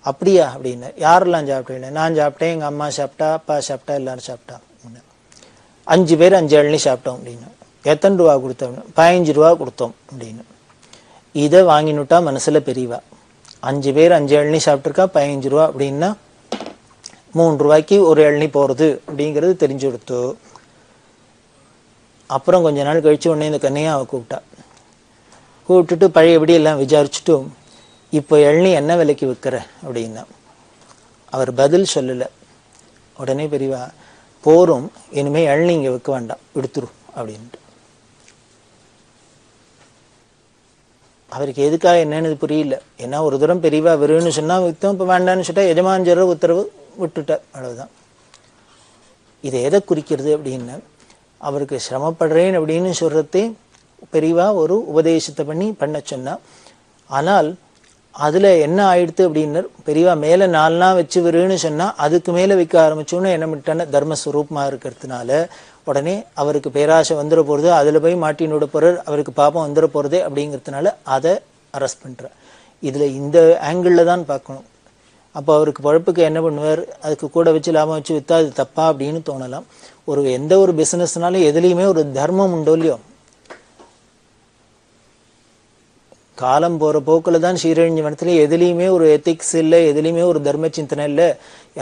அப்படியா அப்படின்னு. யாரெல்லாம் சாப்பிட்டேன்? நான் சாப்பிட்டேன், எங்க அம்மா சாப்பிட்டா, அப்பா சாப்பிட்டா, எல்லாரும் சாப்பிட்டா. 5 பேர் 5 இளநீ சாப்பிட்டோம் அப்படின்னு. எத்தனை ரூபா கொடுத்தோம்? 15 ரூபா கொடுத்தோம் அப்படின்னு. இதை வாங்கினுட்டா மனசுல பெரியவா. 5 பேர் 5 இளநீ சாப்பிட்டுருக்கா, 15 ரூபா அப்படின்னா 3 ரூபாய்க்கு ஒரு இளநீ போறது அப்படிங்கிறது தெரிஞ்சு கொடுத்து. அப்புறம் கொஞ்ச நாள் கழிச்சு உடனே இந்த கண்ணையா அவ கூப்பிட்டுட்டு பழையபடி எல்லாம் விசாரிச்சுட்டு, இப்போ இளநீ என்ன விலைக்கு விற்கிற அப்படின்னா. அவர் பதில் சொல்லல. உடனே பெரியவா, போரும், இனிமே இளநீ இங்க விற்க வேண்டாம், எடுத்துரும் அப்படின்ட்டு. அவருக்கு எதுக்காக என்னன்னு புரியல. ஏன்னா ஒரு தூரம் பெரியவா வருன்னு சொன்னா வித்தம், இப்ப வேண்டான்னு சொல்லிட்டா எஜமாஞ்சர உத்தரவு விட்டுட்டார், அவ்வளவுதான். இதை எதை குறிக்கிறது அப்படின்னு, அவருக்கு சிரமப்படுறேன் அப்படின்னு சொல்றதே பெரியவா ஒரு உபதேசத்தை பண்ண சொன்னா. ஆனால் அதுல என்ன ஆயிடுத்து அப்படின்னு பெரியவா மேல 4 நாள் வச்சு விருன்னு சொன்னா அதுக்கு மேல வைக்க ஆரம்பிச்சோன்னு என்ன பண்ணிட்டான தர்மஸ்வரூபமா இருக்கிறதுனால உடனே அவருக்கு பேராசை வந்துட போறது, அதுல போய் மாட்டினோட போறார், அவருக்கு பாப்பம் வந்துட போறது அப்படிங்கிறதுனால அதை அரெஸ்ட் பண்ற. இதுல இந்த ஆங்கிள் தான் பார்க்கணும். அப்போ அவருக்கு பழப்புக்கு என்ன பண்ணுவார், அதுக்கு கூட வச்சு லாபம் வச்சு வித்தா அது தப்பா அப்படின்னு தோணலாம். எந்த ஒரு பிசினஸ்னாலும் எதுலையுமே ஒரு தர்மம் உண்டோ இல்லையோ, காலம் போற போக்குல தான் ஸ்ரீரஞ்ச மடத்துல எதுலையுமே ஒரு எத்திக்ஸ் இல்லை, எதுலையுமே ஒரு தர்ம சிந்தனை இல்லை.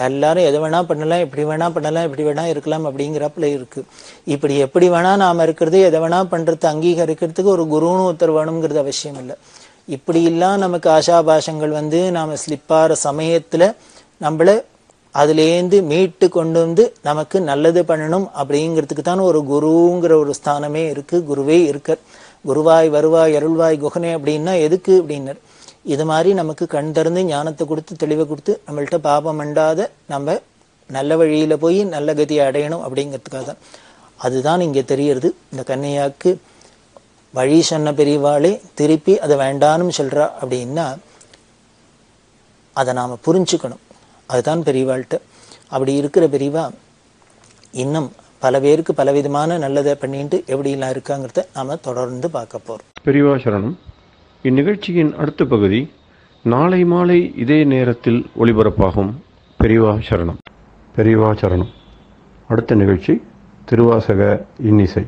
எல்லாரும் எதை வேணா பண்ணலாம், இப்படி வேணா பண்ணலாம், இப்படி வேணா இருக்கலாம் அப்படிங்கிறப்பல இருக்கு. இப்படி எப்படி வேணா நாம இருக்கிறது, எதை வேணா பண்றது அங்கீகரிக்கிறதுக்கு ஒரு குருன்னு ஒருத்தர் வேணுங்கிறது அவசியம் இல்லை. இப்படி எல்லாம் நமக்கு ஆசாபாசங்கள் நாம ஸ்லிப்பாற சமயத்துல நம்மள அதுலேருந்து மீட்டு கொண்டு வந்து நமக்கு நல்லது பண்ணணும் அப்படிங்கிறதுக்கு தான் ஒரு குருங்கிற ஒரு ஸ்தானமே இருக்கு, குருவே இருக்க. குருவாய் வருவாய் அருள்வாய் குகனே அப்படின்னா எதுக்கு அப்படின்னர், இது மாதிரி நமக்கு கண் திறந்து ஞானத்தை கொடுத்து தெளிவை கொடுத்து நம்மள்கிட்ட பாபம் அண்டாத நம்ம நல்ல வழியில போய் நல்ல கதியை அடையணும் அப்படிங்கிறதுக்காக தான். அதுதான் இங்க தெரியறது. இந்த கன்னியாக்கு வழி சொன்ன பெரியவாளே திருப்பி அதை வேண்டான்னு சொல்றா அப்படின்னா அதை நாம புரிஞ்சுக்கணும். அதுதான் பெரியவாள்கிட்ட. அப்படி இருக்கிற பெரியவா இன்னும் பல பேருக்கு பலவிதமான நல்லதை பண்ணிட்டு எப்படிலாம் இருக்காங்கிறத நாம தொடர்ந்து பார்க்க போறோம். பெரியவா சரணம். இந்நிகழ்ச்சியின் அடுத்த பகுதி நாளை மாலை இதே நேரத்தில் ஒளிபரப்பாகும். பெரியவா சரணம். பெரியவா சரணம். அடுத்த நிகழ்ச்சி திருவாசக இன்னிசை.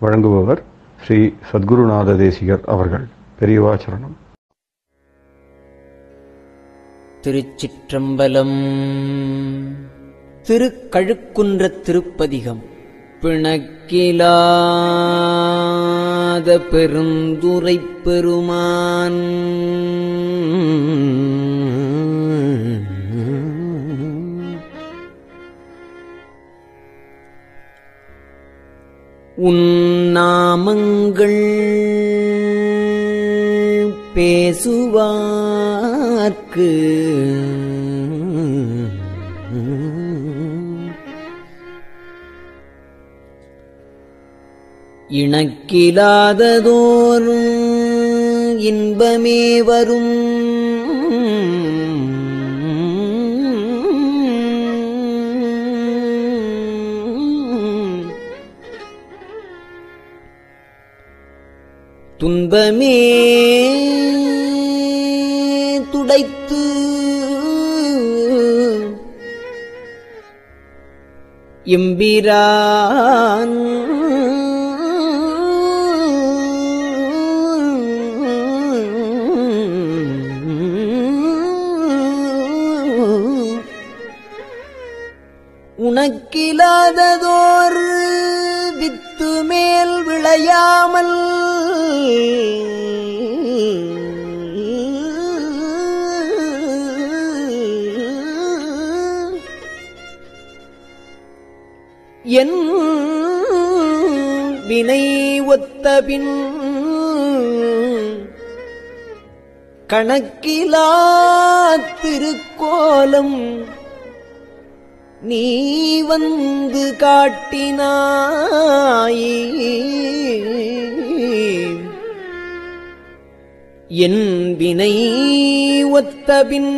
வழங்குபவர் ஸ்ரீ சத்குருநாத தேசிகர் அவர்கள். பெரியவா சரணம். திருச்சிற்றம்பலம். திருக்கழுக்குன்ற திருப்பதிகம். பிணக்கிலாத பெருந்துரைப் பெருமான் உன் நாமங்கள் பேசுவார்க்கு இணக்கிலாததோர் இன்பமே வரும். துன்பமே துடைத்து எம்பிரான் உனக்கிலாததோர் வித்து மேல் விளையாமல் என் வினை ஒத்தபின் கணக்கிலா திருக்கோலம் நீ வந்து காட்டினாய். என் வினை ஒத்தபின்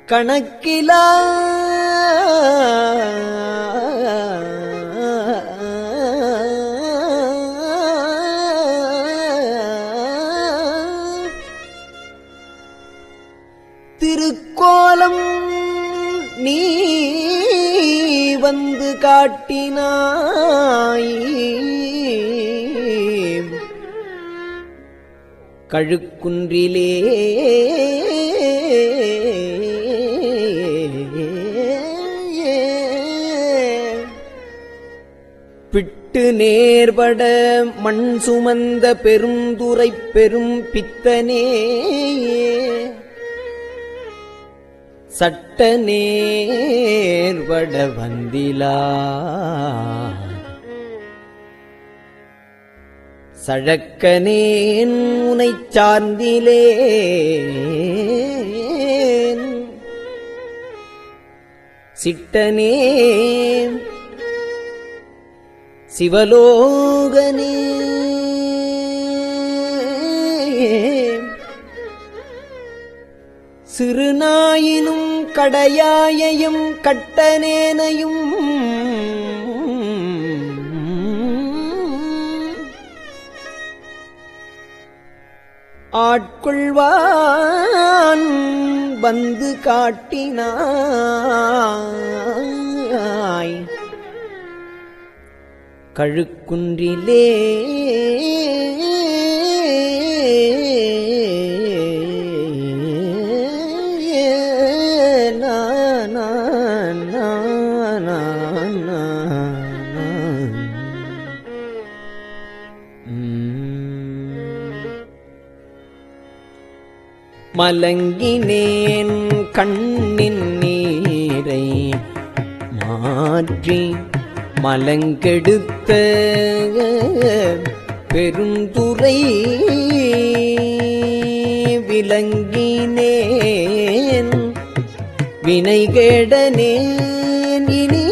கணக்கிலா திருக்கோலம் நீ வந்து காட்டினாய். கழுக்குன்றிலே பிட்டு நேர்பட மண் சுமந்த பெருந்துரைப் பெரும் பித்தனே சட்ட நேர்பட வந்திலா சழக்கனேன் உனைச் சார்ந்திலேன் சிட்டனே சிவலோகனே சிறுநாயினும் கடையாயையும் கட்டனேனையும் ஆட்கொள்வான் வந்து காட்டினாய் கழுக்குன்றிலே மலங்கினேன் கண்ணின் நீரை மாற்றி மலங்கெடுத்த பெருந்துரை விலங்கினேன் வினைகேடனேன் இனி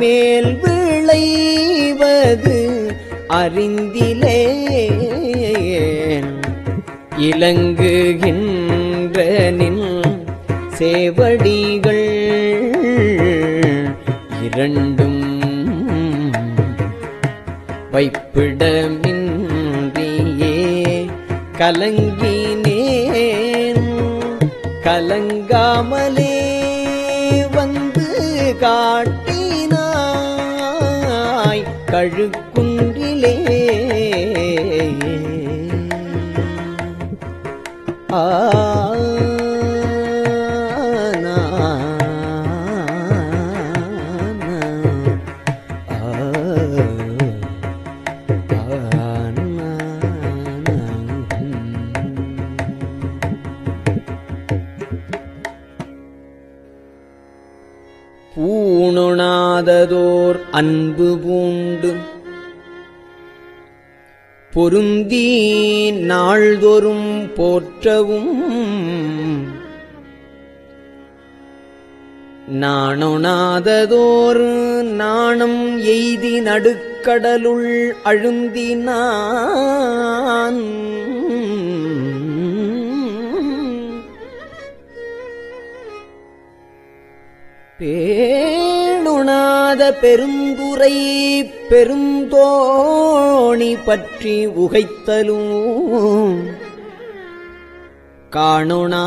மேல் விளைவது அறிந்திலேன் இலங்குகின்ற நின் சேவடிகள் இரண்டும் வைப்பிடமின்றியே கலங்கினேன் கலங்காமலே வந்து காட்டினாய் கழுக்குன்றிலே பூணுணாததோர் அன்பு பூண்டு பொருந்தி நாள்தோறும் போற்றவும் நாணொணாததோர் நாணம் எய்தி நடுக்கடலுள் அழுந்தினான் பேணுணாத பெருந்துரை பெருந்தோணி பற்றி உகைத்தலும் காணுணா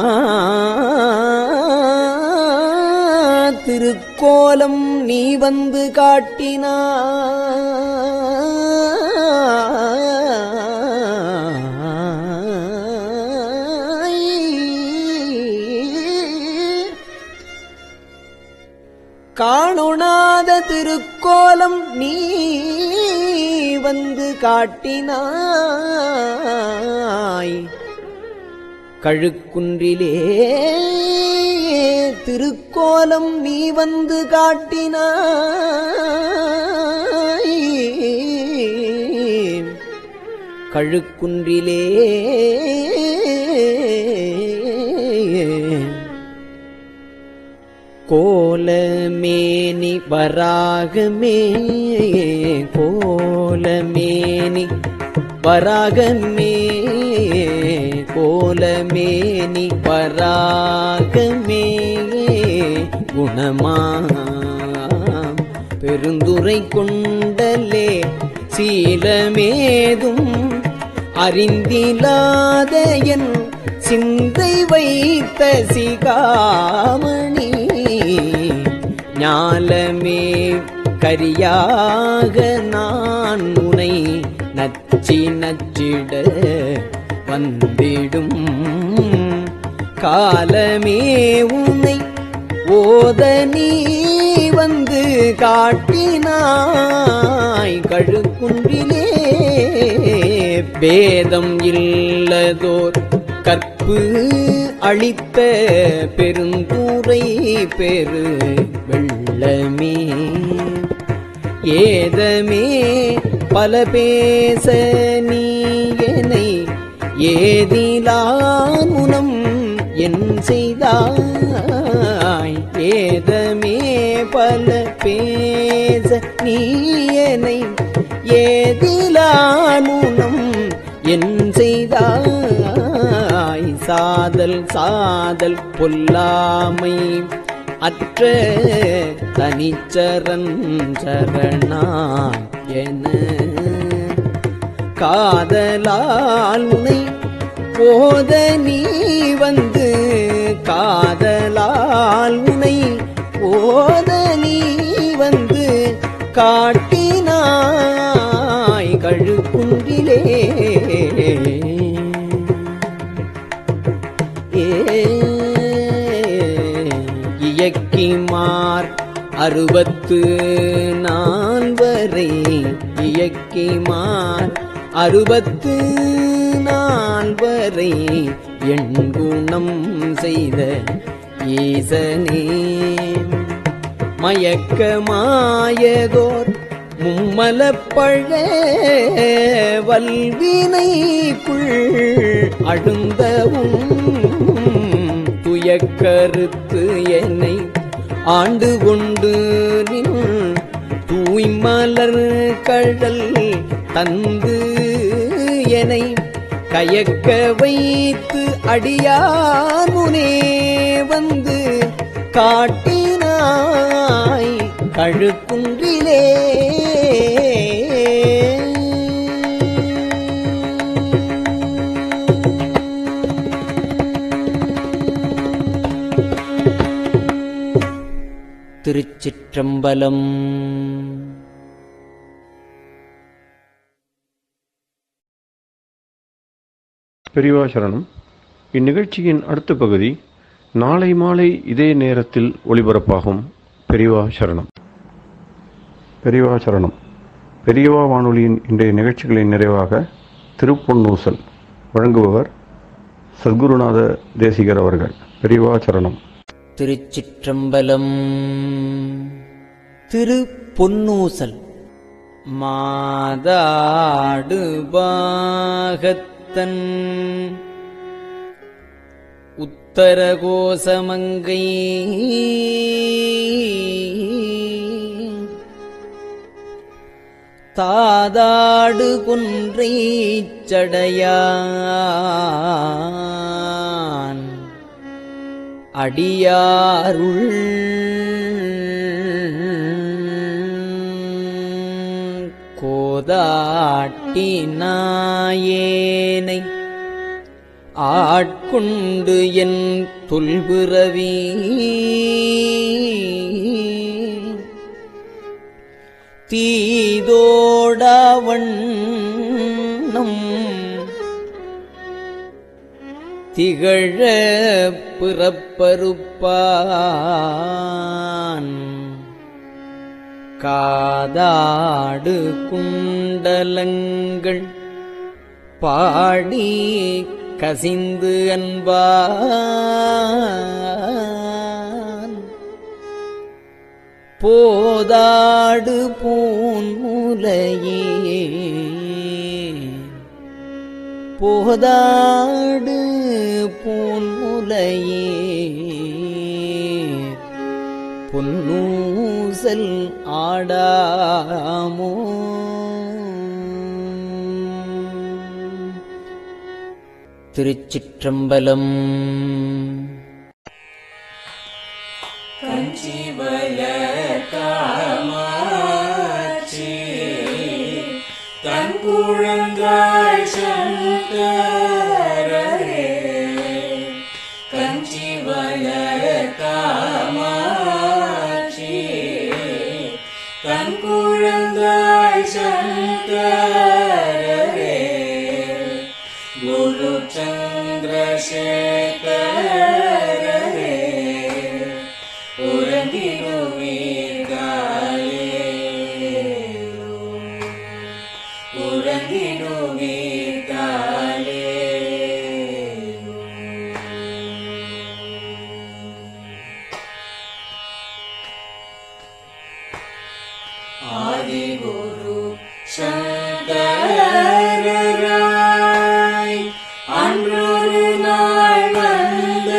திருக்கோலம் நீ வந்து காணுணாத திருக்கோலம் நீ வந்து காட்டினாய் கழுக்குன்றிலே திருக்கோலம் நீ வந்து காட்டினாய் கழுக்குன்றிலே கோலமேனி வராகமே கோலமேனி வராகமே கோலமேனி வராகமே குணமா பெருந்துரை கொண்டலே சீலமேதும் அறிந்திலாத என் சிந்தை வைத்த சிகாமணி ஞாலமே கரியாக நான் உனை நச்சி நச்சிட வந்திடும் காலமே உன்னை ஓத நீ வந்து காட்டினாய் கழுக்குன்றிலே பேதம் இல்லதோர் கற்பு அளித்த பெருந்தூரை பெரு வெள்ளமே ஏதமே பல பேச நீ என்னை ஏதிலாமுனம் என் செய்தாய் ஏதமே பல பேச நீ என்னை ஏதிலாமுனம் என் செய்தாய் சாதல் சாதல் பொல்லாமை அற்ற தனிச்சரன் சரணா என காதலால் உனை போத நீ வந்து காதலால் உனை போத நீ வந்து காட்டினாய் கழுக்குன்றிலே இயக்கிமார் 64 இயக்கிமார் 64 எண்குணம் செய்த ஈசனே மயக்கமாயதோர் மும்மலப்பழ வல்வினைக்குள் அழுந்தவும் துயக்கருத்து என்னை ஆண்டு கொண்டு நின் தூய்மலர் கழல் தந்து என்னை கயக்க வைத்து அடியார் முனே வந்து காட்டினாய் கழுக்குன்றிலே திருச்சிற்றம்பலம். பெரியவா சரணம். இந்நிகழ்ச்சியின் அடுத்த பகுதி நாளை மாலை இதே நேரத்தில் ஒளிபரப்பாகும். பெரியவா சரணம். பெரியவா சரணம். பெரியவா வானொலியின் இன்றைய நிகழ்ச்சிகளின் நிறைவாக திருப்பொன்னூசல் வழங்குபவர் சத்குருநாத தேசிகர் அவர்கள். பெரியவா சரணம். திருச்சிற்றம்பலம். திருப்பொன்னூசல். மாதாடு பாகத்தன் உத்தரகோசமங்கை தாதாடு கொன்றை சடையான் அடியாருள் கோதாட்டி நாயேனை ஆட்கொண்டு என் தொல்பிறவி தீதோடாவண்ணம் திகழ பிறப்பருப்பான் காதாடு குண்டலங்கள் பாடி கசிந்து அன்பான் போதாடு பூன்முலையே போதாடு பூன்முலையே பொன்னூசல் ஆடாமோ திருச்சிற்றம்பலம். கஞ்சிவய காமாட்சி தன் குழந்தாய் சங்கரரே கஞ்சிவய காமாட்சி தன் குழந்தாய் சங்கரரே குரு சந்திரசேகரரே ஆதிகுரு சங்கரராய் அன்றொரு நாள் வந்த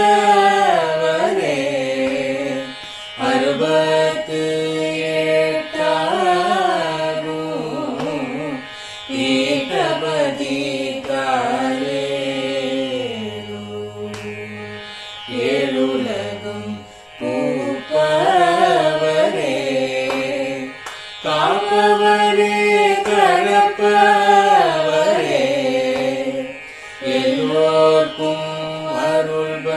யாக்கும் அருள்பவரே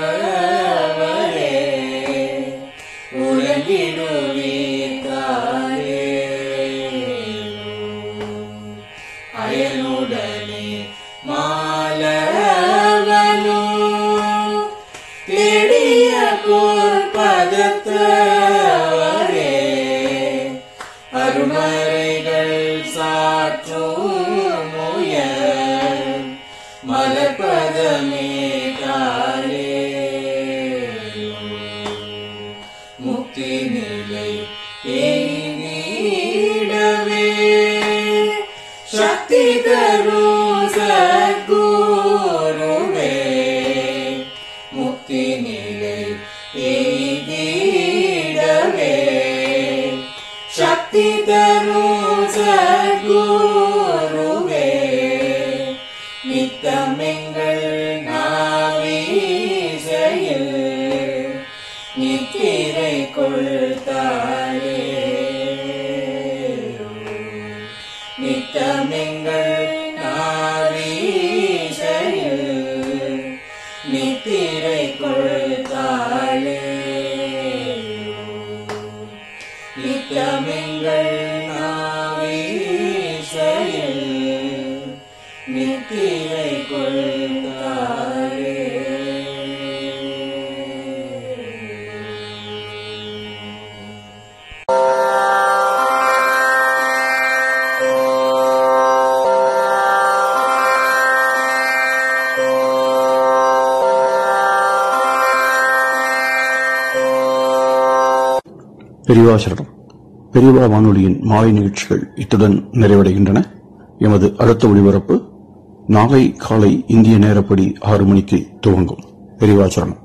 உலகிடுவீர்காரே அயனுடனே மாலவனோ தேடிய பொற்பதத்தவரே அருமறைகள் சாற்றும் முயல் மலர்பதமே காலே முக்தி நிலை எய்திடவே சக்தி தரும் சத்குருவே முக்தி நிலை எய்திடவே சக்தி தரும் சத்குருவே நித்தமெங்கள் நாவீசையில் நித்திரை கொள்தாயே நித்தமெங்கள் நாவீசையில் நித்திரை கொள்தாளே நித்தமெங்கள் நாவீசையில் நித்திரை கொள்தாளே பெரியவா சரணம். பெரியவா வானொலியின் மாலை நிகழ்ச்சிகள் இத்துடன் நிறைவடைகின்றன. எமது அடுத்த ஒளிபரப்பு நாளை காலை இந்திய நேரப்படி 6 மணிக்கு துவங்கும். பெரியவா சரணம்.